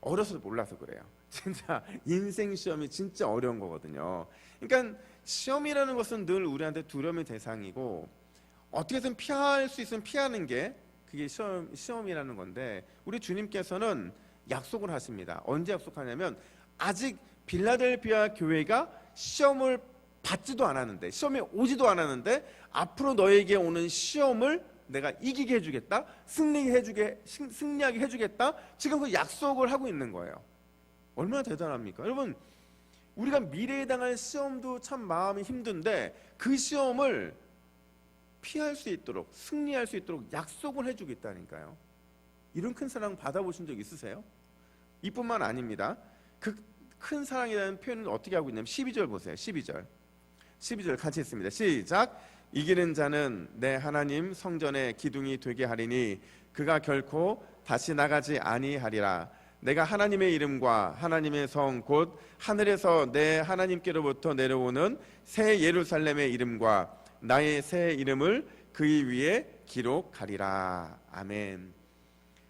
어려서 몰라서 그래요. 진짜 인생 시험이 진짜 어려운 거거든요. 그러니까 시험이라는 것은 늘 우리한테 두려움의 대상이고, 어떻게든 피할 수 있으면 피하는 게 그게 시험이라는 건데, 우리 주님께서는 약속을 하십니다. 언제 약속하냐면, 아직 빌라델비아 교회가 시험을 받지도 않았는데, 시험에 오지도 않았는데, 앞으로 너에게 오는 시험을 내가 이기게 해주겠다, 승리하게 해주겠다, 지금 그 약속을 하고 있는 거예요. 얼마나 대단합니까? 여러분, 우리가 미래에 당할 시험도 참 마음이 힘든데, 그 시험을 피할 수 있도록, 승리할 수 있도록 약속을 해주겠다니까요. 이런 큰 사랑 받아보신 적 있으세요? 이뿐만 아닙니다. 그 큰 사랑이라는 표현을 어떻게 하고 있냐면 12절 보세요. 12절 같이 했습니다. 시작. 이기는 자는 내 하나님 성전의 기둥이 되게 하리니 그가 결코 다시 나가지 아니하리라. 내가 하나님의 이름과 하나님의 성 곧 하늘에서 내 하나님께로부터 내려오는 새 예루살렘의 이름과 나의 새 이름을 그의 위에 기록하리라. 아멘.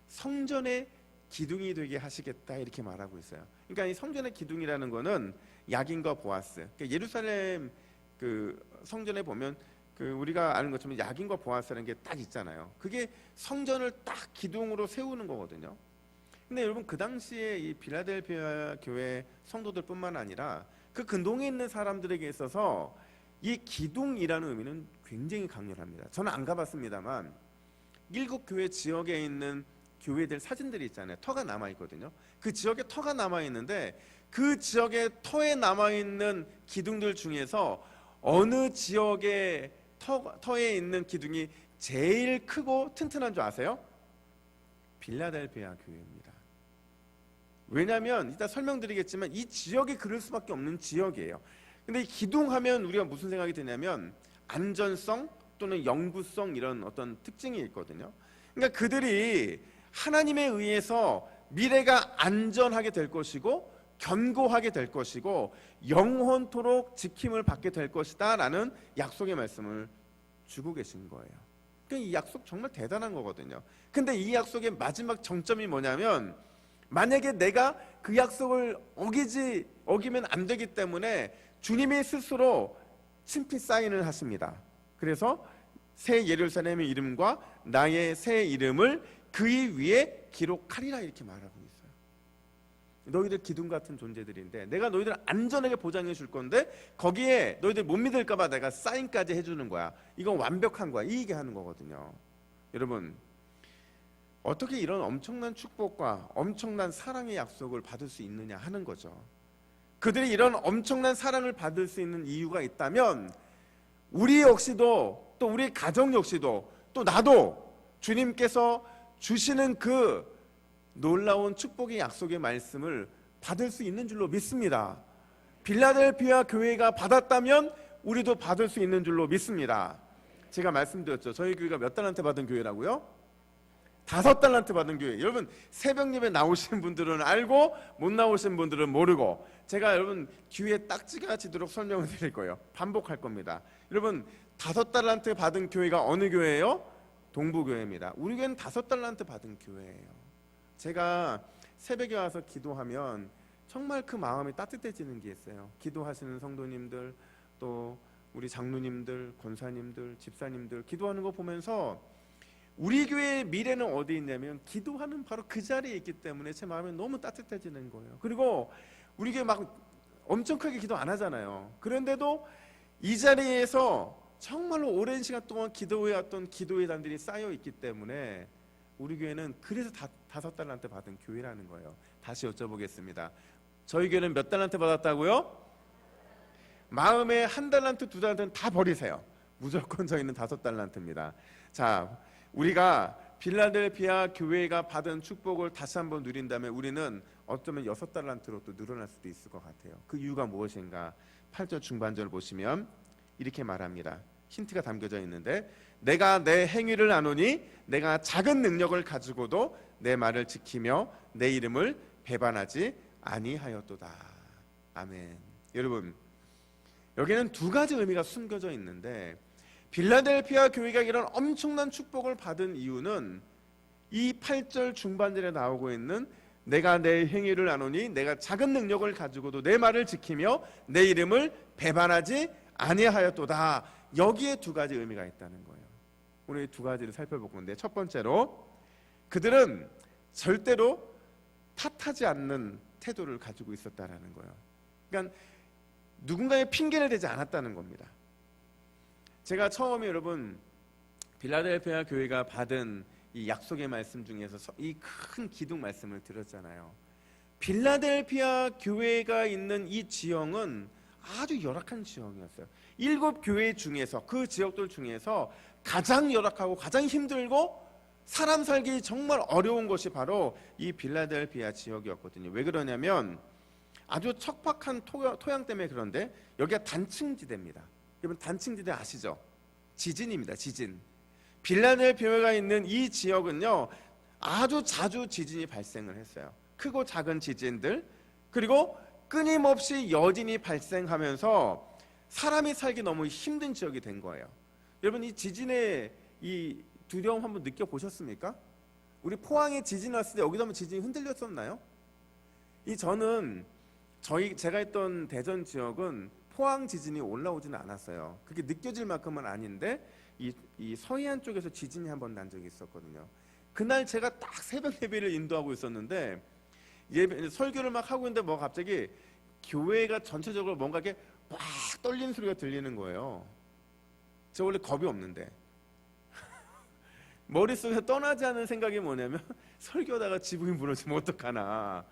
성전의 기둥이 되게 하시겠다, 이렇게 말하고 있어요. 그러니까 이 성전의 기둥이라는 거는 야긴과 보아스. 그러니까 예루살렘 그 성전에 보면 그 우리가 아는 것처럼 야긴과 보아스라는 게 딱 있잖아요. 그게 성전을 딱 기둥으로 세우는 거거든요. 근데 여러분, 그 당시에 이 빌라델비아 교회 성도들뿐만 아니라 그 근동에 있는 사람들에게 있어서 이 기둥이라는 의미는 굉장히 강렬합니다. 저는 안 가봤습니다만 일곱 교회 지역에 있는 교회들 사진들이 있잖아요. 터가 남아있거든요. 그 지역에 터가 남아있는데, 그 지역에 터에 남아있는 기둥들 중에서 어느 지역의 터에 있는 기둥이 제일 크고 튼튼한 줄 아세요? 빌라델비아 교회입니다. 왜냐하면 이따 설명드리겠지만 이 지역이 그럴 수밖에 없는 지역이에요. 근데 이 기둥하면 우리가 무슨 생각이 드냐면 안전성 또는 영구성, 이런 어떤 특징이 있거든요. 그러니까 그들이 하나님에 의해서 미래가 안전하게 될 것이고 견고하게 될 것이고 영원토록 지킴을 받게 될 것이다 라는 약속의 말씀을 주고 계신 거예요. 그러니까 이 약속 정말 대단한 거거든요. 근데 이 약속의 마지막 정점이 뭐냐면, 만약에 내가 그 약속을 어기면 안 되기 때문에 주님이 스스로 친필 사인을 하십니다. 그래서 새 예루살렘의 이름과 나의 새 이름을 그의 위에 기록하리라, 이렇게 말하고 있어요. 너희들 기둥 같은 존재들인데 내가 너희들 안전하게 보장해 줄 건데 거기에 너희들 못 믿을까 봐 내가 사인까지 해주는 거야. 이건 완벽한 거야, 이 얘기하는 거거든요. 여러분, 어떻게 이런 엄청난 축복과 엄청난 사랑의 약속을 받을 수 있느냐 하는 거죠. 그들이 이런 엄청난 사랑을 받을 수 있는 이유가 있다면, 우리 역시도, 또 우리 가정 역시도, 또 나도 주님께서 주시는 그 놀라운 축복의 약속의 말씀을 받을 수 있는 줄로 믿습니다. 빌라델비아 교회가 받았다면 우리도 받을 수 있는 줄로 믿습니다. 제가 말씀드렸죠. 저희 교회가 몇 달란트 받은 교회라고요? 5달란트 받은 교회. 여러분 새벽 예배 나오신 분들은 알고 못 나오신 분들은 모르고, 제가 여러분 귀에 딱지가 지도록 설명을 드릴 거예요. 반복할 겁니다. 여러분 5달란트 받은 교회가 어느 교회예요? 동부교회입니다. 우리 교회는 5달란트 받은 교회예요. 제가 새벽에 와서 기도하면 정말 그 마음이 따뜻해지는 게 있어요. 기도하시는 성도님들, 또 우리 장로님들, 권사님들, 집사님들 기도하는 거 보면서 우리 교회의 미래는 어디 있냐면 기도하는 바로 그 자리에 있기 때문에 제 마음이 너무 따뜻해지는 거예요. 그리고 우리 교회 막 엄청 크게 기도 안 하잖아요. 그런데도 이 자리에서 정말로 오랜 시간 동안 기도해왔던 기도회단들이 쌓여 있기 때문에 우리 교회는 그래서 5달란트 받은 교회라는 거예요. 다시 여쭤보겠습니다. 저희 교회는 몇 달란트 받았다고요? 마음에 1달란트, 2달란트는 다 버리세요. 무조건 저희는 5달란트입니다. 자, 우리가 빌라델피아 교회가 받은 축복을 다시 한번 누린다면 우리는 어쩌면 6달란트로 또 늘어날 수도 있을 것 같아요. 그 이유가 무엇인가? 8절 중반절을 보시면 이렇게 말합니다. 힌트가 담겨져 있는데, 내가 내 행위를 아노니 내가 작은 능력을 가지고도 내 말을 지키며 내 이름을 배반하지 아니하였도다. 아멘. 여러분, 여기는 2가지 의미가 숨겨져 있는데, 빌라델피아 교회가 이런 엄청난 축복을 받은 이유는 이 8절 중반절에 나오고 있는 내가 내 행위를 아노니 내가 작은 능력을 가지고도 내 말을 지키며 내 이름을 배반하지 아니하였도다. 여기에 2가지 의미가 있다는 거예요. 오늘 이 2가지를 살펴볼 건데, 첫 번째로 그들은 절대로 탓하지 않는 태도를 가지고 있었다라는 거예요. 그러니까 누군가의 핑계를 대지 않았다는 겁니다. 제가 처음에 여러분 빌라델피아 교회가 받은 이 약속의 말씀 중에서 이 큰 기둥 말씀을 드렸잖아요. 빌라델피아 교회가 있는 이 지형은 아주 열악한 지형이었어요. 7교회 중에서, 그 지역들 중에서 가장 열악하고 가장 힘들고 사람 살기 정말 어려운 것이 바로 이 빌라델피아 지역이었거든요. 왜 그러냐면 아주 척박한 토양 때문에. 그런데 여기가 단층지대입니다. 여러분 단층지대 아시죠? 지진입니다. 지진. 빌라델피아가 있는 이 지역은요 아주 자주 지진이 발생을 했어요. 크고 작은 지진들, 그리고 끊임없이 여진이 발생하면서 사람이 살기 너무 힘든 지역이 된 거예요. 여러분 이 지진의 이 두려움 한번 느껴보셨습니까? 우리 포항에 지진 왔을 때 여기도 한번 지진이 흔들렸었나요? 저는 제가 있던 대전 지역은 포항 지진이 올라오지는 않았어요. 그게 느껴질 만큼은 아닌데 이 서해안 쪽에서 지진이 한번 난 적이 있었거든요. 그날 제가 딱 새벽 예배를 인도하고 있었는데 설교를 막 하고 있는데 갑자기 교회가 전체적으로 뭔가 이렇게 막 떨리는 소리가 들리는 거예요. 저 원래 겁이 없는데 머릿속에서 떠나지 않는 생각이 뭐냐면 설교하다가 지붕이 무너지면 어떡하나.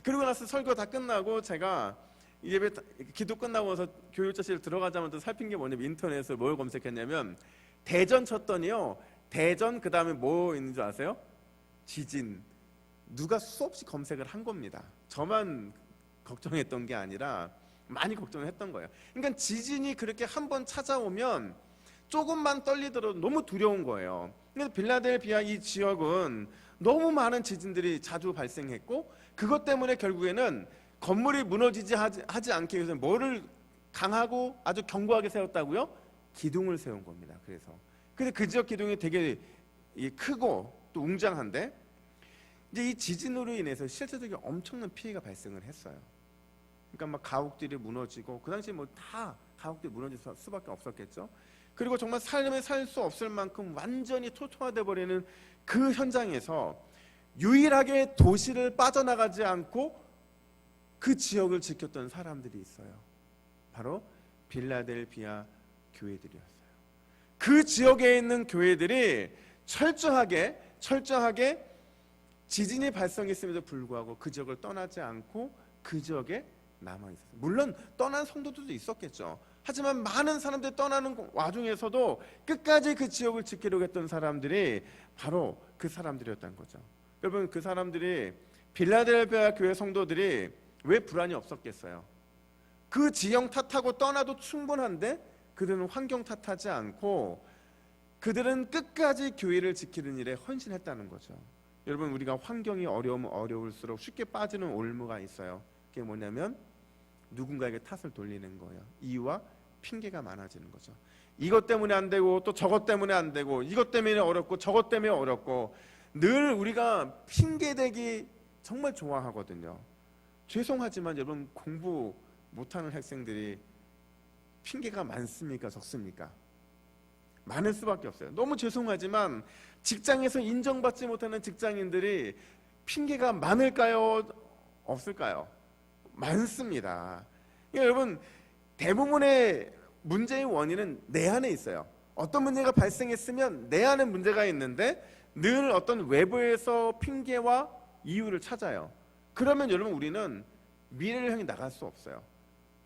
그리고 나서 설교 다 끝나고 제가 예배 기도 끝나고 나서 교육자실 들어가자마자 살핀 게 뭐냐면 인터넷에 뭘 검색했냐면 대전 쳤더니요, 대전 그 다음에 뭐 있는 줄 아세요? 지진. 누가 수없이 검색을 한 겁니다. 저만 걱정했던 게 아니라 많이 걱정을 했던 거예요. 그러니까 지진이 그렇게 한번 찾아오면 조금만 떨리더라도 너무 두려운 거예요. 근데 빌라델피아 이 지역은 너무 많은 지진들이 자주 발생했고, 그것 때문에 결국에는 건물이 무너지지 하지 않기 위해서 뭐를 강하고 아주 견고하게 세웠다고요? 기둥을 세운 겁니다. 그래서 그 지역 기둥이 되게 크고 또 웅장한데, 이제 이 지진으로 인해서 실제적인 엄청난 피해가 발생을 했어요. 그러니까 막 가옥들이 무너지고, 그 당시에 다 가옥들이 무너질 수밖에 없었겠죠. 그리고 정말 삶에 살 수 없을 만큼 완전히 토토화돼 버리는 그 현장에서 유일하게 도시를 빠져나가지 않고 그 지역을 지켰던 사람들이 있어요. 바로 빌라델피아 교회들이었어요. 그 지역에 있는 교회들이 철저하게 지진이 발생했음에도 불구하고 그 지역을 떠나지 않고 그 지역에 남아있었어요. 물론 떠난 성도들도 있었겠죠. 하지만 많은 사람들이 떠나는 와중에서도 끝까지 그 지역을 지키려고 했던 사람들이 바로 그 사람들이었다는 거죠. 여러분, 그 사람들이, 빌라델피아 교회 성도들이 왜 불안이 없었겠어요? 그 지형 탓하고 떠나도 충분한데 그들은 환경 탓하지 않고 그들은 끝까지 교회를 지키는 일에 헌신했다는 거죠. 여러분, 우리가 환경이 어려우면 어려울수록 쉽게 빠지는 올무가 있어요. 그게 뭐냐면 누군가에게 탓을 돌리는 거예요. 이유와 핑계가 많아지는 거죠. 이것 때문에 안 되고 또 저것 때문에 안 되고 이것 때문에 어렵고 저것 때문에 어렵고 늘 우리가 핑계대기 정말 좋아하거든요. 죄송하지만 여러분, 공부 못하는 학생들이 핑계가 많습니까? 적습니까? 많을 수밖에 없어요. 너무 죄송하지만 직장에서 인정받지 못하는 직장인들이 핑계가 많을까요? 없을까요? 많습니다. 그러니까 여러분, 대부분의 문제의 원인은 내 안에 있어요. 어떤 문제가 발생했으면 내 안에 문제가 있는데 늘 어떤 외부에서 핑계와 이유를 찾아요. 그러면 여러분, 우리는 미래를 향해 나갈 수 없어요.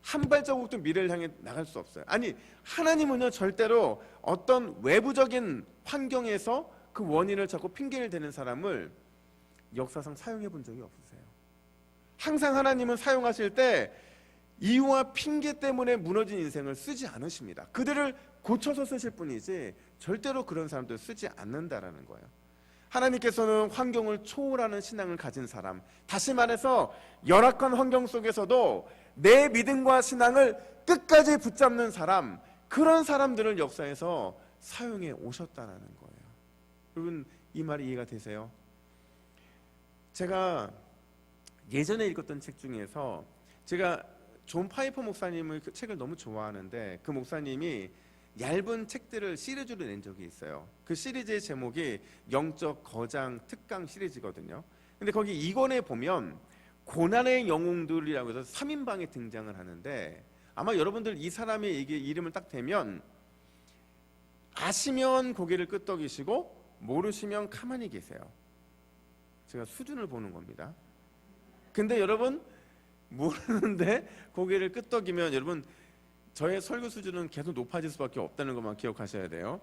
한 발자국도 미래를 향해 나갈 수 없어요. 아니, 하나님은요 절대로 어떤 외부적인 환경에서 그 원인을 찾고 핑계를 대는 사람을 역사상 사용해 본 적이 없으세요. 항상 하나님은 사용하실 때 이유와 핑계 때문에 무너진 인생을 쓰지 않으십니다. 그들을 고쳐서 쓰실 뿐이지 절대로 그런 사람들 쓰지 않는다라는 거예요. 하나님께서는 환경을 초월하는 신앙을 가진 사람, 다시 말해서 열악한 환경 속에서도 내 믿음과 신앙을 끝까지 붙잡는 사람, 그런 사람들을 역사에서 사용해 오셨다는 거예요. 여러분, 이 말이 이해가 되세요? 제가 예전에 읽었던 책 중에서, 제가 존 파이퍼 목사님의 그 책을 너무 좋아하는데 그 목사님이 얇은 책들을 시리즈로 낸 적이 있어요. 그 시리즈의 제목이 영적 거장 특강 시리즈거든요. 근데 거기 2권에 보면 고난의 영웅들이라고 해서 3인방에 등장을 하는데, 아마 여러분들 이 사람의 이름을 딱 대면 아시면 고개를 끄덕이시고 모르시면 가만히 계세요. 제가 수준을 보는 겁니다. 근데 여러분, 모르는데 고개를 끄덕이면 여러분, 저의 설교 수준은 계속 높아질 수밖에 없다는 것만 기억하셔야 돼요.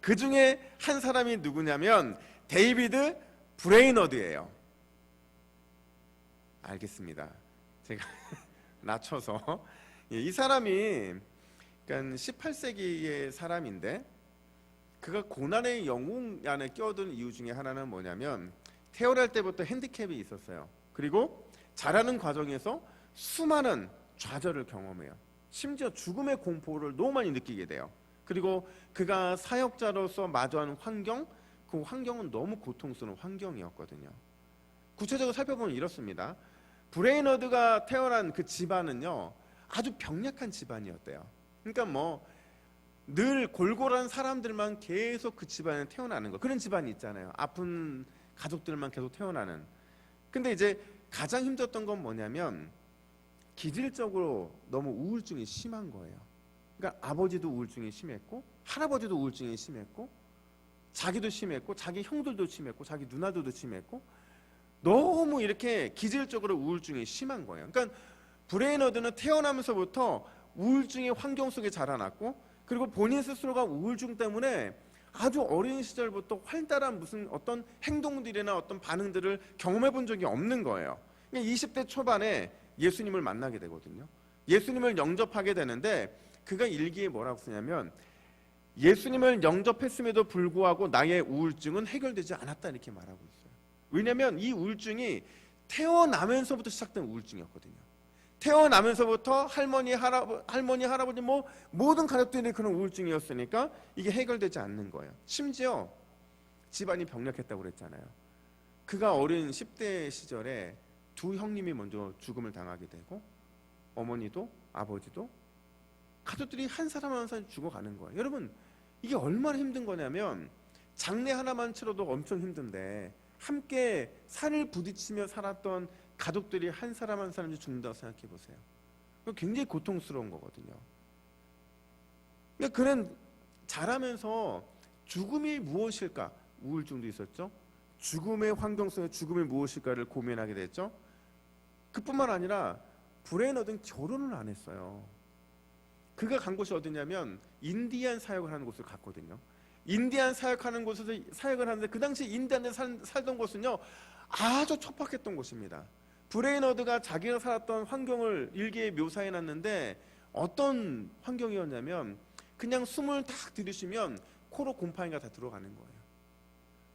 그 중에 한 사람이 누구냐면 데이비드 브레이너드예요. 알겠습니다. 제가 낮춰서, 이 사람이 그러니까 18세기의 사람인데, 그가 고난의 영웅 안에 끼어든 이유 중에 하나는 뭐냐면 태어날 때부터 핸디캡이 있었어요. 그리고 자라는 과정에서 수많은 좌절을 경험해요. 심지어 죽음의 공포를 너무 많이 느끼게 돼요. 그리고 그가 사역자로서 마주하는 환경, 그 환경은 너무 고통스러운 환경이었거든요. 구체적으로 살펴보면 이렇습니다. 브레이너드가 태어난 그 집안은요 아주 병약한 집안이었대요. 그러니까 뭐 늘 골골한 사람들만 계속 그 집안에 태어나는 거, 그런 집안이 있잖아요. 아픈 가족들만 계속 태어나는. 근데 이제 가장 힘들었던 건 뭐냐면 기질적으로 너무 우울증이 심한 거예요. 그러니까 아버지도 우울증이 심했고 할아버지도 우울증이 심했고 자기도 심했고 자기 형들도 심했고 자기 누나들도 심했고 너무 이렇게 기질적으로 우울증이 심한 거예요. 그러니까 브레이너드는 태어나면서부터 우울증의 환경 속에 자라났고, 그리고 본인 스스로가 우울증 때문에 아주 어린 시절부터 활달한 무슨 어떤 행동들이나 어떤 반응들을 경험해 본 적이 없는 거예요. 그러니까 20대 초반에 예수님을 만나게 되거든요. 예수님을 영접하게 되는데 그가 일기에 뭐라고 쓰냐면 예수님을 영접했음에도 불구하고 나의 우울증은 해결되지 않았다, 이렇게 말하고 있어요. 왜냐하면 이 우울증이 태어나면서부터 시작된 우울증이었거든요. 태어나면서부터 할머니, 할아버지 뭐 모든 가족들이 그런 우울증이었으니까 이게 해결되지 않는 거예요. 심지어 집안이 병약했다고 그랬잖아요. 그가 어린 10대 시절에 두 형님이 먼저 죽음을 당하게 되고 어머니도 아버지도 가족들이 한 사람 한 사람 죽어가는 거예요. 여러분, 이게 얼마나 힘든 거냐면 장례 하나만 치러도 엄청 힘든데 함께 산을 부딪히며 살았던 가족들이 한 사람 한 사람씩 죽는다고 생각해 보세요. 굉장히 고통스러운 거거든요. 그러니까 그는 자라면서 죽음이 무엇일까? 우울증도 있었죠. 죽음의 환경 속에 죽음이 무엇일까를 고민하게 됐죠. 그뿐만 아니라 브레이너드는 결혼을 안 했어요. 그가 간 곳이 어디냐면 인디안 사역을 하는 곳을 갔거든요. 인디안 사역하는 곳에서 사역을 하는데 그 당시 인디안에 살던 곳은요 아주 척박했던 곳입니다. 브레이너드가 자기가 살았던 환경을 일기에 묘사해 놨는데 어떤 환경이었냐면 그냥 숨을 딱 들이쉬면 코로 곰팡이가 다 들어가는 거예요.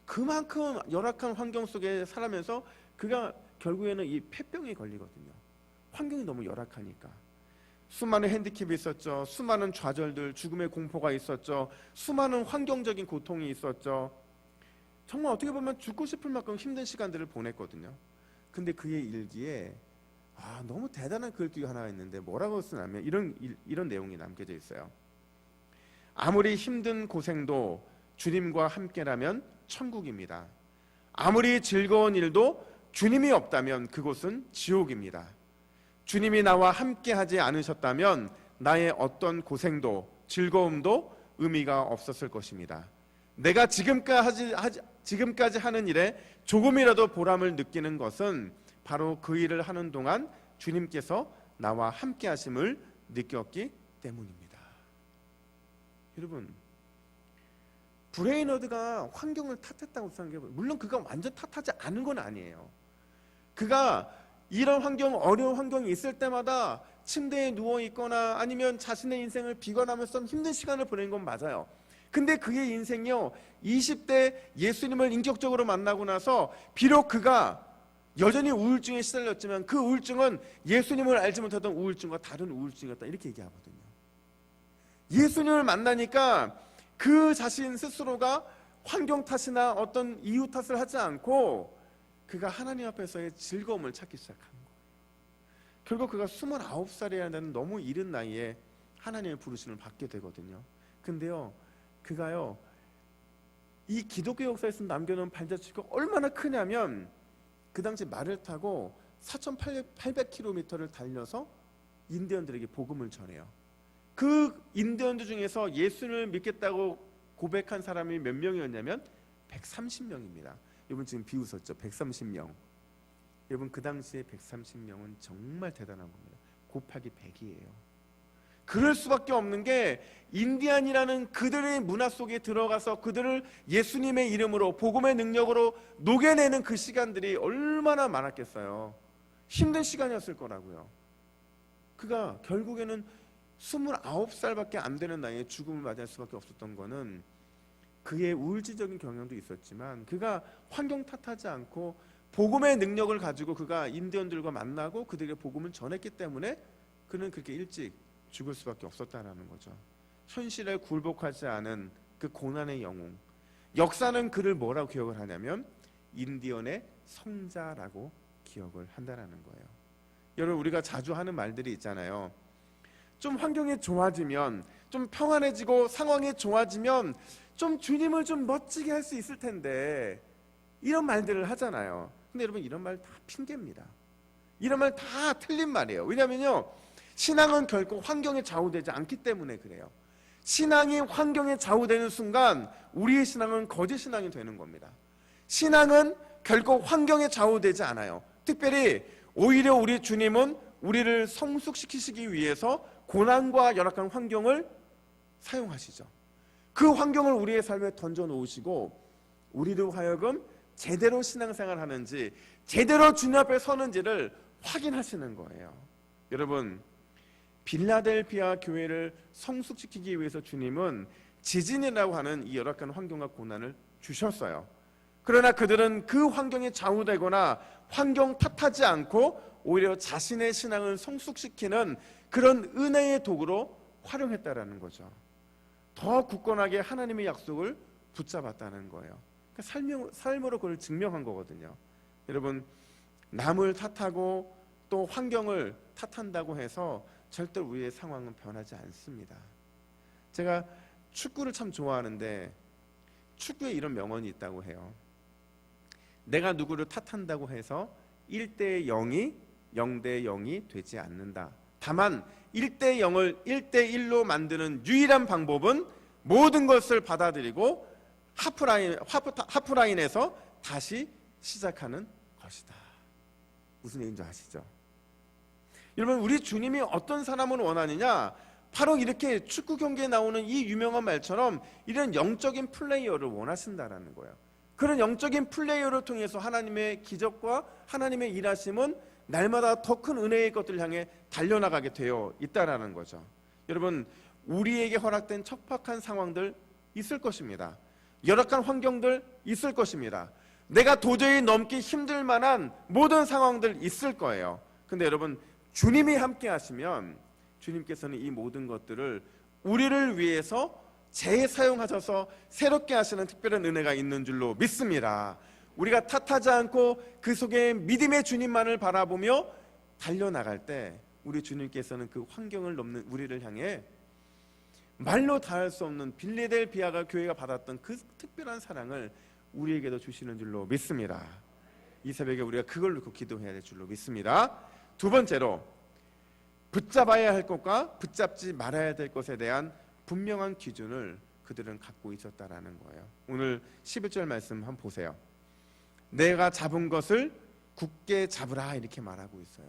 그만큼 열악한 환경 속에 살면서 그가 결국에는 이 폐병에 걸리거든요. 환경이 너무 열악하니까. 수많은 핸디캡이 있었죠. 수많은 좌절들, 죽음의 공포가 있었죠. 수많은 환경적인 고통이 있었죠. 정말 어떻게 보면 죽고 싶을 만큼 힘든 시간들을 보냈거든요. 근데 그의 일기에 너무 대단한 글귀가 하나 있는데 뭐라고 쓰냐면 이런 내용이 남겨져 있어요. 아무리 힘든 고생도 주님과 함께라면 천국입니다. 아무리 즐거운 일도 주님이 없다면 그곳은 지옥입니다. 주님이 나와 함께하지 않으셨다면 나의 어떤 고생도 즐거움도 의미가 없었을 것입니다. 내가 지금까지 하는 일에 조금이라도 보람을 느끼는 것은 바로 그 일을 하는 동안 주님께서 나와 함께 하심을 느꼈기 때문입니다. 여러분, 브레이너드가 환경을 탓했다고 생각해보면 물론 그가 완전 탓하지 않은 건 아니에요. 그가 이런 어려운 환경이 있을 때마다 침대에 누워있거나 아니면 자신의 인생을 비관하면서 힘든 시간을 보낸 건 맞아요. 근데 그의 인생이요, 20대 예수님을 인격적으로 만나고 나서 비록 그가 여전히 우울증에 시달렸지만 그 우울증은 예수님을 알지 못하던 우울증과 다른 우울증이었다, 이렇게 얘기하거든요. 예수님을 만나니까 그 자신 스스로가 환경 탓이나 어떤 이유 탓을 하지 않고 그가 하나님 앞에서의 즐거움을 찾기 시작한 거예요. 결국 그가 29살이라는 너무 이른 나이에 하나님의 부르심을 받게 되거든요. 근데요, 그가요, 이 기독교 역사에서 남겨놓은 발자취가 얼마나 크냐면 그 당시 말을 타고 4,800km를 달려서 인디언들에게 복음을 전해요. 그 인디언들 중에서 예수를 믿겠다고 고백한 사람이 몇 명이었냐면 130명입니다. 여러분 지금 비웃었죠? 130명. 여러분 그 당시에 130명은 정말 대단한 겁니다. 곱하기 100이에요. 그럴 수밖에 없는 게 인디안이라는 그들의 문화 속에 들어가서 그들을 예수님의 이름으로 복음의 능력으로 녹여내는 그 시간들이 얼마나 많았겠어요. 힘든 시간이었을 거라고요. 그가 결국에는 29살밖에 안 되는 나이에 죽음을 맞이할 수밖에 없었던 거는 그의 우울증적인 경향도 있었지만 그가 환경 탓하지 않고 복음의 능력을 가지고 그가 인디언들과 만나고 그들에게 복음을 전했기 때문에 그는 그렇게 일찍 죽을 수밖에 없었다는 거죠. 현실에 굴복하지 않은 그 고난의 영웅. 역사는 그를 뭐라고 기억을 하냐면 인디언의 성자라고 기억을 한다는 거예요. 여러분 우리가 자주 하는 말들이 있잖아요. 좀 환경이 좋아지면, 좀 평안해지고 상황이 좋아지면 좀 주님을 좀 멋지게 할 수 있을 텐데 이런 말들을 하잖아요. 근데 여러분 이런 말 다 핑계입니다. 이런 말 다 틀린 말이에요. 왜냐면요, 신앙은 결코 환경에 좌우되지 않기 때문에 그래요. 신앙이 환경에 좌우되는 순간 우리의 신앙은 거짓 신앙이 되는 겁니다. 신앙은 결코 환경에 좌우되지 않아요. 특별히 오히려 우리 주님은 우리를 성숙시키시기 위해서 고난과 열악한 환경을 사용하시죠. 그 환경을 우리의 삶에 던져 놓으시고 우리로 하여금 제대로 신앙생활 하는지 제대로 주님 앞에 서는지를 확인하시는 거예요. 여러분, 빌라델피아 교회를 성숙시키기 위해서 주님은 지진이라고 하는 이 열악한 환경과 고난을 주셨어요. 그러나 그들은 그 환경에 좌우되거나 환경 탓하지 않고 오히려 자신의 신앙을 성숙시키는 그런 은혜의 도구로 활용했다라는 거죠. 더 굳건하게 하나님의 약속을 붙잡았다는 거예요. 그러니까 삶으로 그걸 증명한 거거든요. 여러분, 남을 탓하고 또 환경을 탓한다고 해서 절대 우리의 상황은 변하지 않습니다. 제가 축구를 참 좋아하는데 축구에 이런 명언이 있다고 해요. 내가 누구를 탓한다고 해서 1대 0이 0대 0이 되지 않는다. 다만 1대 0을 1대 1로 만드는 유일한 방법은 모든 것을 받아들이고 하프라인에서 다시 시작하는 것이다. 무슨 얘기인지 아시죠? 여러분, 우리 주님이 어떤 사람을 원하느냐? 바로 이렇게 축구 경기에 나오는 이 유명한 말처럼 이런 영적인 플레이어를 원하신다라는 거예요. 그런 영적인 플레이어를 통해서 하나님의 기적과 하나님의 일하심은 날마다 더 큰 은혜의 것들을 향해 달려나가게 되어 있다라는 거죠. 여러분, 우리에게 허락된 척박한 상황들 있을 것입니다. 열악한 환경들 있을 것입니다. 내가 도저히 넘기 힘들 만한 모든 상황들 있을 거예요. 근데 여러분, 주님이 함께 하시면 주님께서는 이 모든 것들을 우리를 위해서 재사용하셔서 새롭게 하시는 특별한 은혜가 있는 줄로 믿습니다. 우리가 탓하지 않고 그 속에 믿음의 주님만을 바라보며 달려나갈 때 우리 주님께서는 그 환경을 넘는 우리를 향해 말로 다할 수 없는 빌레델비아가 교회가 받았던 그 특별한 사랑을 우리에게도 주시는 줄로 믿습니다. 이 새벽에 우리가 그걸 놓고 기도해야 될 줄로 믿습니다. 두 번째로, 붙잡아야 할 것과 붙잡지 말아야 될 것에 대한 분명한 기준을 그들은 갖고 있었다라는 거예요. 오늘 11절 말씀 한번 보세요. 내가 잡은 것을 굳게 잡으라 이렇게 말하고 있어요.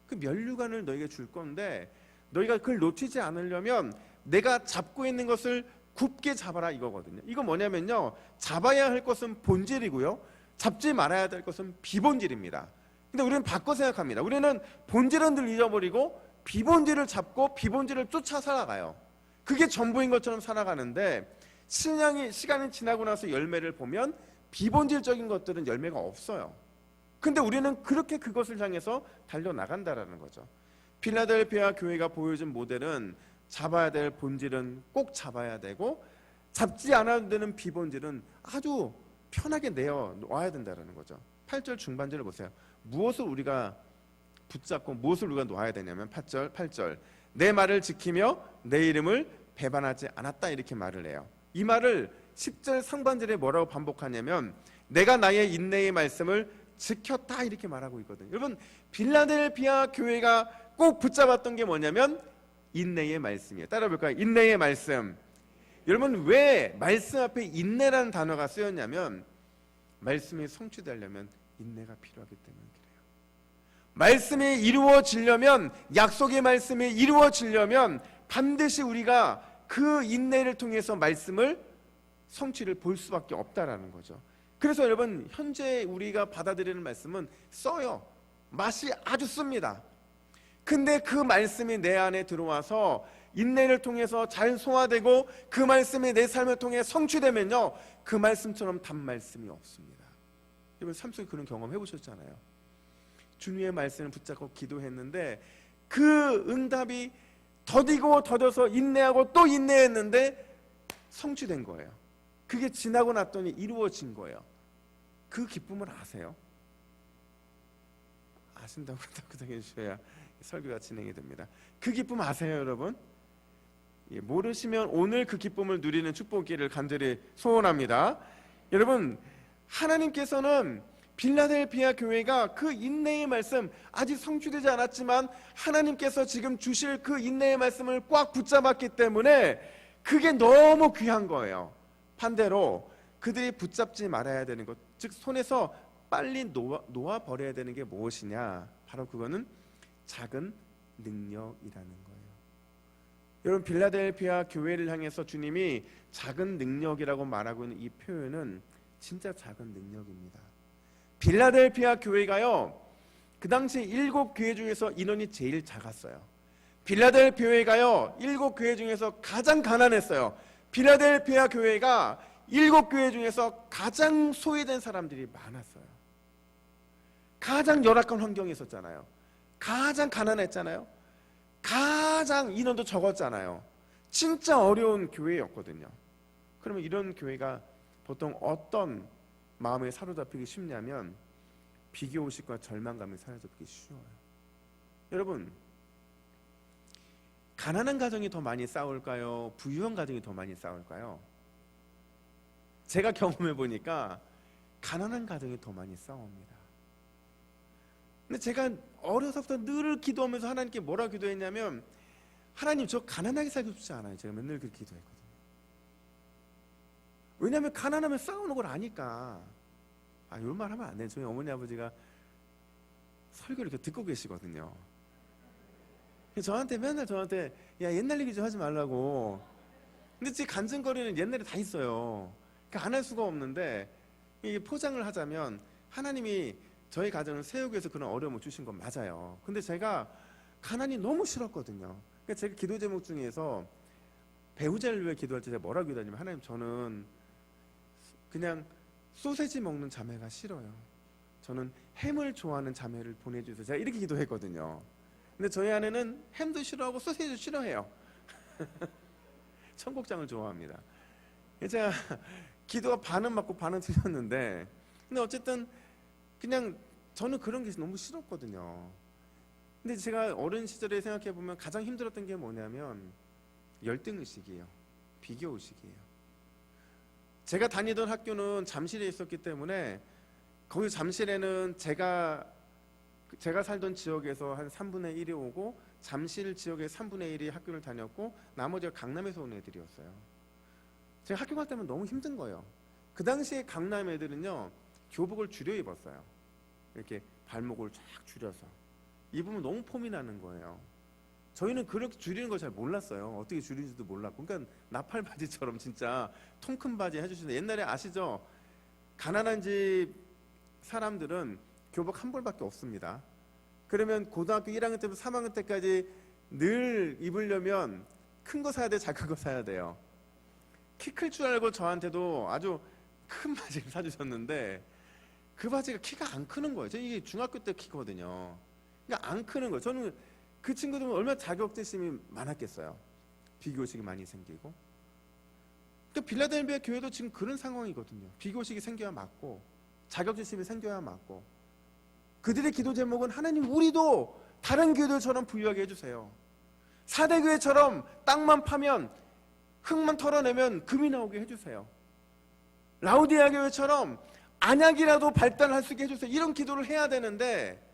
그 면류관을 너에게 줄 건데 너희가 그걸 놓치지 않으려면 내가 잡고 있는 것을 굳게 잡아라 이거거든요. 이거 뭐냐면요, 잡아야 할 것은 본질이고요, 잡지 말아야 될 것은 비본질입니다. 근데 우리는 바꿔 생각합니다. 우리는 본질은 늘 잊어버리고 비본질을 잡고 비본질을 쫓아 살아가요. 그게 전부인 것처럼 살아가는데 시간이 지나고 나서 열매를 보면 비본질적인 것들은 열매가 없어요. 근데 우리는 그렇게 그것을 향해서 달려나간다라는 거죠. 필라델피아 교회가 보여준 모델은 잡아야 될 본질은 꼭 잡아야 되고 잡지 않아도 되는 비본질은 아주 편하게 내어놔야 된다는 거죠. 8절 중반절을 보세요. 무엇을 우리가 붙잡고 무엇을 우리가 놓아야 되냐면 8절 내 말을 지키며 내 이름을 배반하지 않았다 이렇게 말을 해요. 이 말을 10절 상반절에 뭐라고 반복하냐면 내가 나의 인내의 말씀을 지켰다 이렇게 말하고 있거든요. 여러분, 빌라델피아 교회가 꼭 붙잡았던 게 뭐냐면 인내의 말씀이에요. 따라볼까요? 인내의 말씀. 여러분, 왜 말씀 앞에 인내라는 단어가 쓰였냐면 말씀이 성취되려면 인내가 필요하기 때문에 그래요. 말씀이 이루어지려면, 약속의 말씀이 이루어지려면 반드시 우리가 그 인내를 통해서 말씀을 성취를 볼 수밖에 없다라는 거죠. 그래서 여러분, 현재 우리가 받아들이는 말씀은 써요. 맛이 아주 씁니다. 근데 그 말씀이 내 안에 들어와서 인내를 통해서 잘 소화되고 그 말씀이 내 삶을 통해 성취되면요, 그 말씀처럼 단 말씀이 없습니다. 여러분, 삶 속에 그런 경험 해보셨잖아요. 주님의 말씀을 붙잡고 기도했는데 그 응답이 더디고 더뎌서 인내하고 또 인내했는데 성취된 거예요. 그게 지나고 났더니 이루어진 거예요. 그 기쁨을 아세요? 아신다고 답해 주셔야 설교가 진행이 됩니다. 그 기쁨 아세요, 여러분? 모르시면 오늘 그 기쁨을 누리는 축복기를 간절히 소원합니다. 여러분, 하나님께서는 빌라델피아 교회가 그 인내의 말씀, 아직 성취되지 않았지만 하나님께서 지금 주실 그 인내의 말씀을 꽉 붙잡았기 때문에 그게 너무 귀한 거예요. 반대로 그들이 붙잡지 말아야 되는 것, 즉 손에서 빨리 놓아 버려야 되는 게 무엇이냐? 바로 그거는 작은 능력이라는 거예요. 여러분, 빌라델피아 교회를 향해서 주님이 작은 능력이라고 말하고 있는 이 표현은 진짜 작은 능력입니다. 빌라델피아 교회가요, 그 당시 7교회 중에서 인원이 제일 작았어요. 빌라델피아 교회가요, 7교회 중에서 가장 가난했어요. 빌라델피아 교회가 7교회 중에서 가장 소외된 사람들이 많았어요. 가장 열악한 환경에 있었잖아요. 가장 가난했잖아요. 가장 인원도 적었잖아요. 진짜 어려운 교회였거든요. 그러면 이런 교회가 보통 어떤 마음에 사로잡히기 쉽냐면 비교의식과 절망감에 사로잡히기 쉬워요. 여러분, 가난한 가정이 더 많이 싸울까요? 부유한 가정이 더 많이 싸울까요? 제가 경험해 보니까 가난한 가정이 더 많이 싸웁니다. 근데 제가 어려서부터 늘 기도하면서 하나님께 뭐라 기도했냐면, 하나님, 저 가난하게 살고 싶지 않아요. 제가 맨날 그렇게 기도했거든요. 왜냐하면 가난하면 싸우는 걸 아니까. 이런 말 하면 안 돼요. 저희 어머니 아버지가 설교를 이렇게 듣고 계시거든요. 저한테 맨날 야, 옛날 얘기 좀 하지 말라고. 근데 제 간증거리는 옛날에 다 있어요. 그러니까 안 할 수가 없는데, 이게 포장을 하자면 하나님이 저희 가정은 세우기에서 그런 어려움을 주신 건 맞아요. 근데 제가 가난이 너무 싫었거든요. 그러니까 제가 기도 제목 중에서 배우자를 위해 기도할 때 제가 뭐라고 기도하냐면, 하나님, 저는 그냥 소세지 먹는 자매가 싫어요. 저는 햄을 좋아하는 자매를 보내주세요. 제가 이렇게 기도했거든요. 근데 저희 아내는 햄도 싫어하고 소세지도 싫어해요. 청국장을 좋아합니다. 제가 기도가 반은 맞고 반은 틀렸는데, 근데 어쨌든 그냥 저는 그런 게 너무 싫었거든요. 근데 제가 어린 시절에 생각해 보면 가장 힘들었던 게 뭐냐면 열등의식이에요. 비교의식이에요. 제가 다니던 학교는 잠실에 있었기 때문에 거기 잠실에는 제가 살던 지역에서 한 3분의 1이 오고, 잠실 지역의 3분의 1이 학교를 다녔고, 나머지가 강남에서 온 애들이었어요. 제가 학교 갈 때면 너무 힘든 거예요. 그 당시에 강남 애들은요, 교복을 줄여 입었어요. 이렇게 발목을 쫙 줄여서 입으면 너무 폼이 나는 거예요. 저희는 그렇게 줄이는 걸 잘 몰랐어요. 어떻게 줄이는지도 몰랐고, 그러니까 나팔 바지처럼 진짜 통 큰 바지 해주시는데, 옛날에 아시죠? 가난한 집 사람들은 교복 한 벌밖에 없습니다. 그러면 고등학교 1학년 때부터 3학년 때까지 늘 입으려면 큰 거 사야 돼, 작은 거 사야 돼요. 키 클 줄 알고 저한테도 아주 큰 바지를 사주셨는데, 그 바지가 키가 안 크는 거예요. 저는 이게 중학교 때 키거든요. 그러니까 안 크는 거예요. 저는 그 친구들은 얼마나 자격지심이 많았겠어요. 비교의식이 많이 생기고. 그러니까 빌라델비아 교회도 지금 그런 상황이거든요. 비교의식이 생겨야 맞고, 자격지심이 생겨야 맞고. 그들의 기도 제목은, 하나님, 우리도 다른 교회들처럼 부유하게 해주세요. 4대 교회처럼 땅만 파면, 흙만 털어내면 금이 나오게 해주세요. 라우디아 교회처럼 안약이라도 발달할 수 있게 해주세요. 이런 기도를 해야 되는데,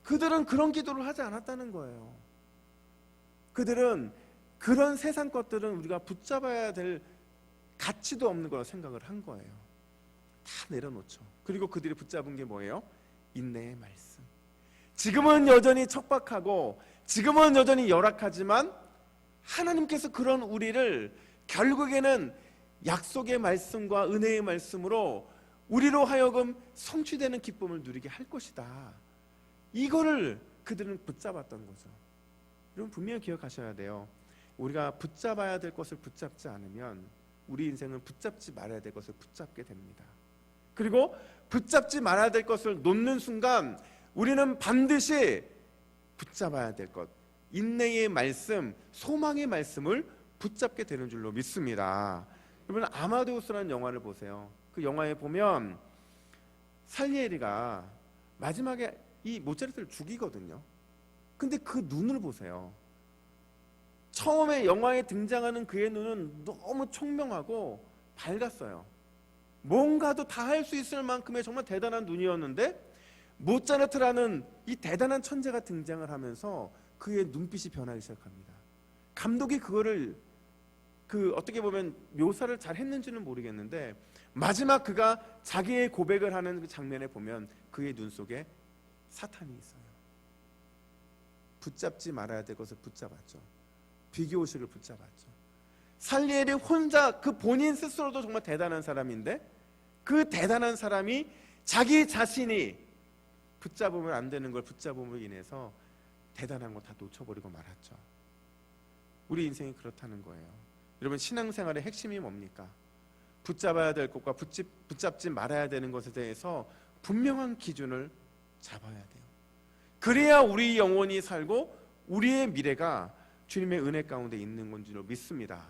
그들은 그런 기도를 하지 않았다는 거예요. 그들은 그런 세상 것들은 우리가 붙잡아야 될 가치도 없는 거라고 생각을 한 거예요. 다 내려놓죠. 그리고 그들이 붙잡은 게 뭐예요? 인내의 말씀. 지금은 여전히 척박하고, 지금은 여전히 열악하지만, 하나님께서 그런 우리를 결국에는 약속의 말씀과 은혜의 말씀으로 우리로 하여금 성취되는 기쁨을 누리게 할 것이다. 이거를 그들은 붙잡았던 거죠. 여러분, 분명히 기억하셔야 돼요. 우리가 붙잡아야 될 것을 붙잡지 않으면 우리 인생은 붙잡지 말아야 될 것을 붙잡게 됩니다. 그리고 붙잡지 말아야 될 것을 놓는 순간 우리는 반드시 붙잡아야 될 것, 인내의 말씀, 소망의 말씀을 붙잡게 되는 줄로 믿습니다. 여러분, 아마데우스라는 영화를 보세요. 그 영화에 보면 살리에리가 마지막에 이 모차르트를 죽이거든요. 근데 그 눈을 보세요. 처음에 영화에 등장하는 그의 눈은 너무 총명하고 밝았어요. 뭔가도 다 할 수 있을 만큼의 정말 대단한 눈이었는데, 모차르트라는 이 대단한 천재가 등장을 하면서 그의 눈빛이 변하기 시작합니다. 감독이 그거를 어떻게 보면 묘사를 잘 했는지는 모르겠는데, 마지막 그가 자기의 고백을 하는 그 장면에 보면 그의 눈 속에 사탄이 있어요. 붙잡지 말아야 될 것을 붙잡았죠. 비교의식을 붙잡았죠. 살리엘이 혼자, 그 본인 스스로도 정말 대단한 사람인데, 그 대단한 사람이 자기 자신이 붙잡으면 안 되는 걸 붙잡음으로 인해서 대단한 거 다 놓쳐버리고 말았죠. 우리 인생이 그렇다는 거예요. 여러분, 신앙생활의 핵심이 뭡니까? 붙잡아야 될 것과 붙잡지 말아야 되는 것에 대해서 분명한 기준을 잡아야 돼요. 그래야 우리 영혼이 살고 우리의 미래가 주님의 은혜 가운데 있는 건 줄 믿습니다.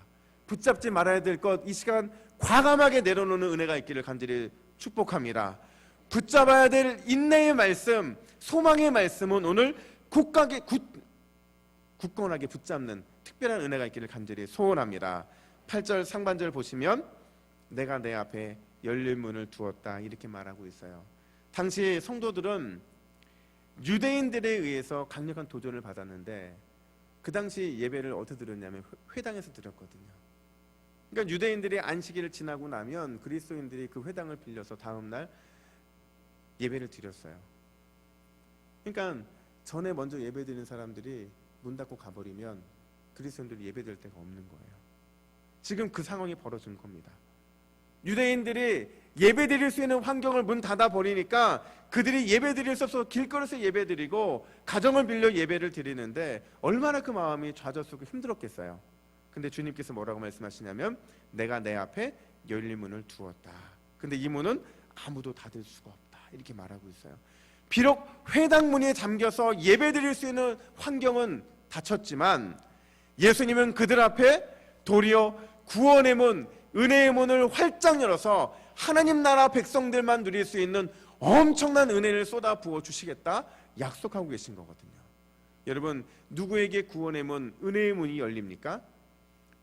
붙잡지 말아야 될 것, 이 시간 과감하게 내려놓는 은혜가 있기를 간절히 축복합니다. 붙잡아야 될 인내의 말씀, 소망의 말씀은 오늘 굳건하게 붙잡는 특별한 은혜가 있기를 간절히 소원합니다. 8절 상반절 보시면, 내가 내 앞에 열린 문을 두었다, 이렇게 말하고 있어요. 당시 성도들은 유대인들에 의해서 강력한 도전을 받았는데, 그 당시 예배를 어디서 드렸냐면 회당에서 드렸거든요. 그러니까 유대인들이 안식일을 지나고 나면 그리스도인들이 그 회당을 빌려서 다음날 예배를 드렸어요. 그러니까 전에 먼저 예배 드리는 사람들이 문 닫고 가버리면 그리스도인들이 예배 드릴 데가 없는 거예요. 지금 그 상황이 벌어진 겁니다. 유대인들이 예배 드릴 수 있는 환경을 문 닫아 버리니까 그들이 예배 드릴 수 없어서 길거리에서 예배 드리고 가정을 빌려 예배를 드리는데 얼마나 그 마음이 좌절스럽고 힘들었겠어요. 근데 주님께서 뭐라고 말씀하시냐면 내가 내 앞에 열린 문을 두었다. 근데 이 문은 아무도 닫을 수가 없다. 이렇게 말하고 있어요. 비록 회당 문에 잠겨서 예배 드릴 수 있는 환경은 닫혔지만 예수님은 그들 앞에 도리어 구원의 문, 은혜의 문을 활짝 열어서 하나님 나라 백성들만 누릴 수 있는 엄청난 은혜를 쏟아 부어 주시겠다 약속하고 계신 거거든요. 여러분, 누구에게 구원의 문, 은혜의 문이 열립니까?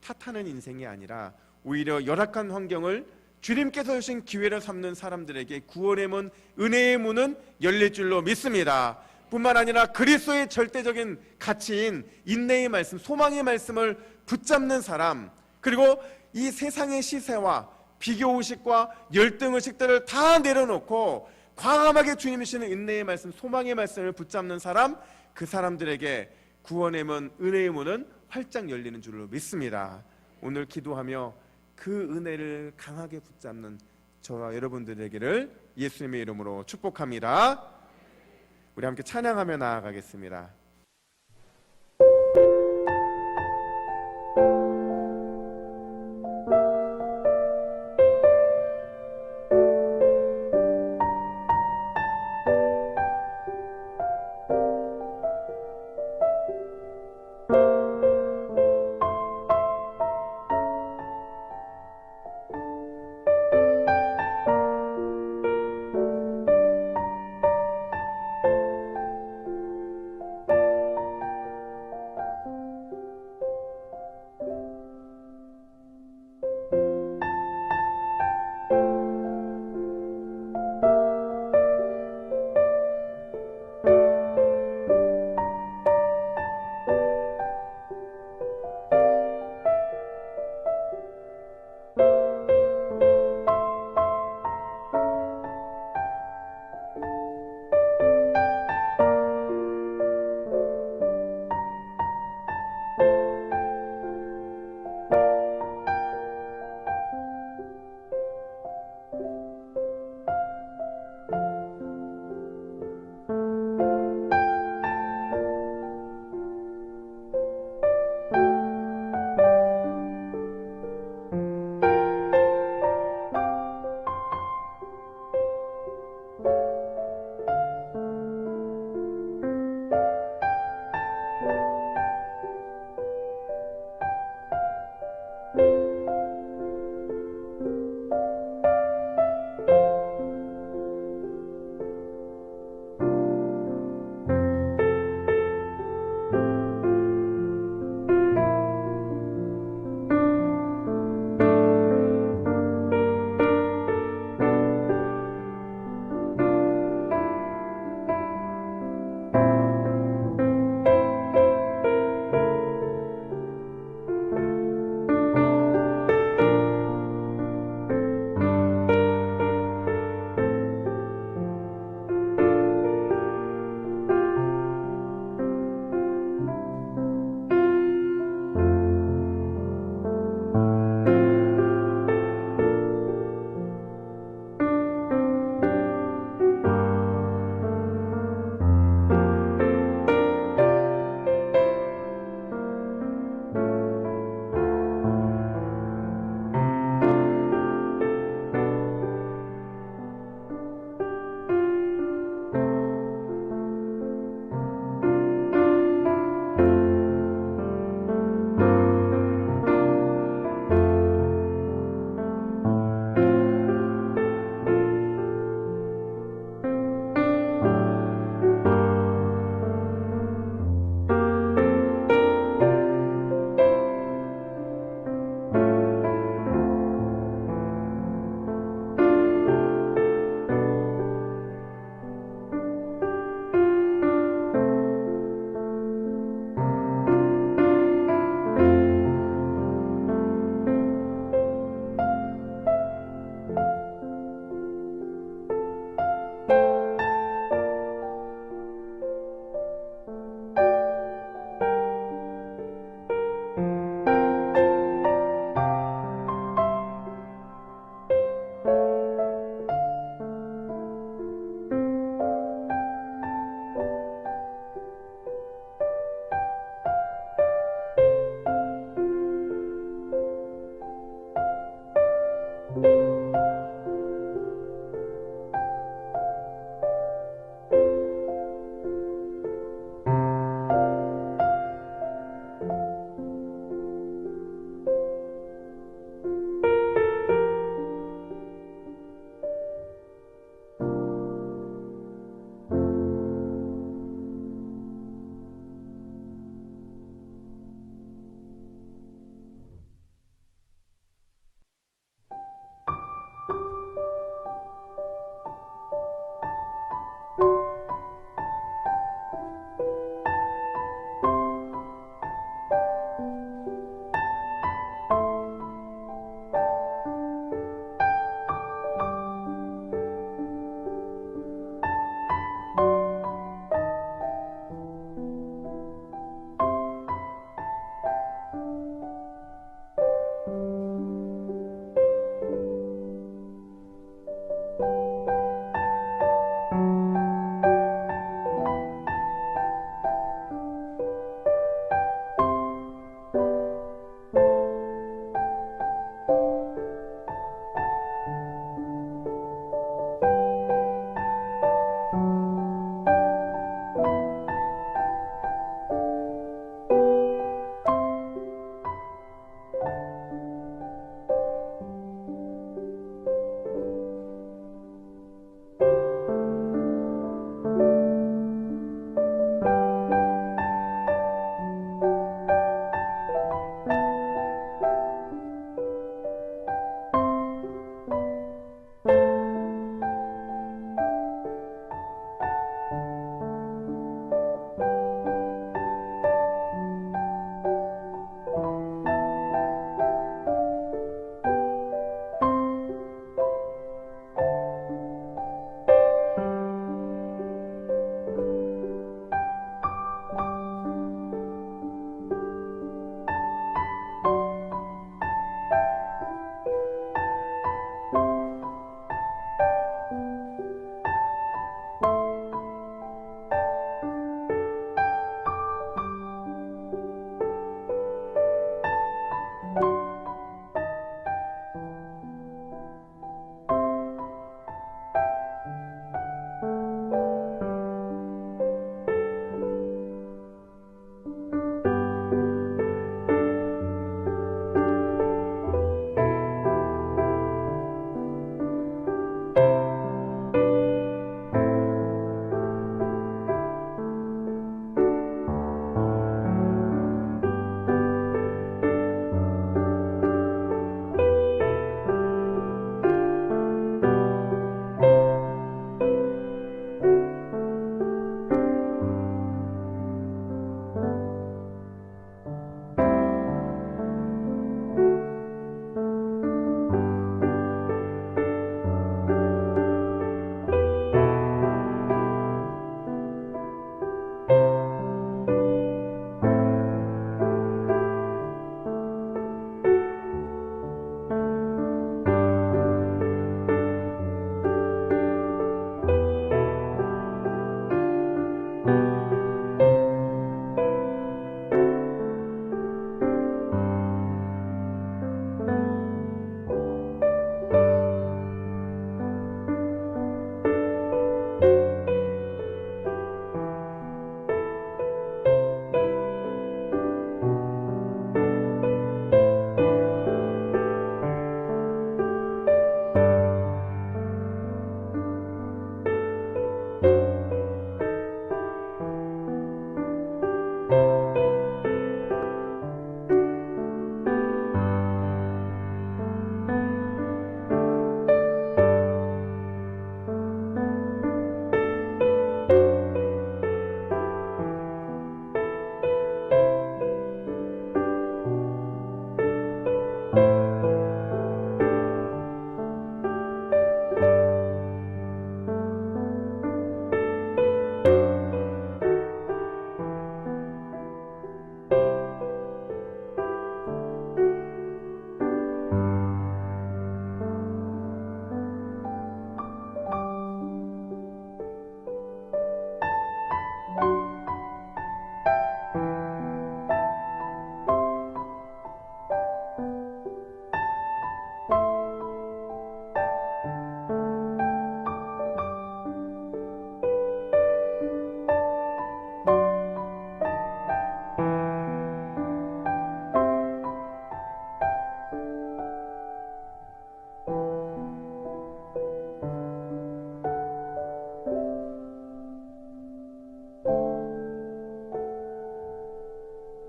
탓하는 인생이 아니라 오히려 열악한 환경을 주님께서 주신 기회를 삼는 사람들에게 구원의 문, 은혜의 문은 열릴 줄로 믿습니다. 뿐만 아니라 그리스도의 절대적인 가치인 인내의 말씀, 소망의 말씀을 붙잡는 사람, 그리고 이 세상의 시세와 비교의식과 열등의식들을 다 내려놓고 과감하게 주님이 주시는 인내의 말씀, 소망의 말씀을 붙잡는 사람, 그 사람들에게 구원의 문, 은혜의 문은 활짝 열리는 줄로 믿습니다. 오늘 기도하며 그 은혜를 강하게 붙잡는 저와 여러분들에게를 예수님의 이름으로 축복합니다. 우리 함께 찬양하며 나아가겠습니다.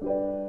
주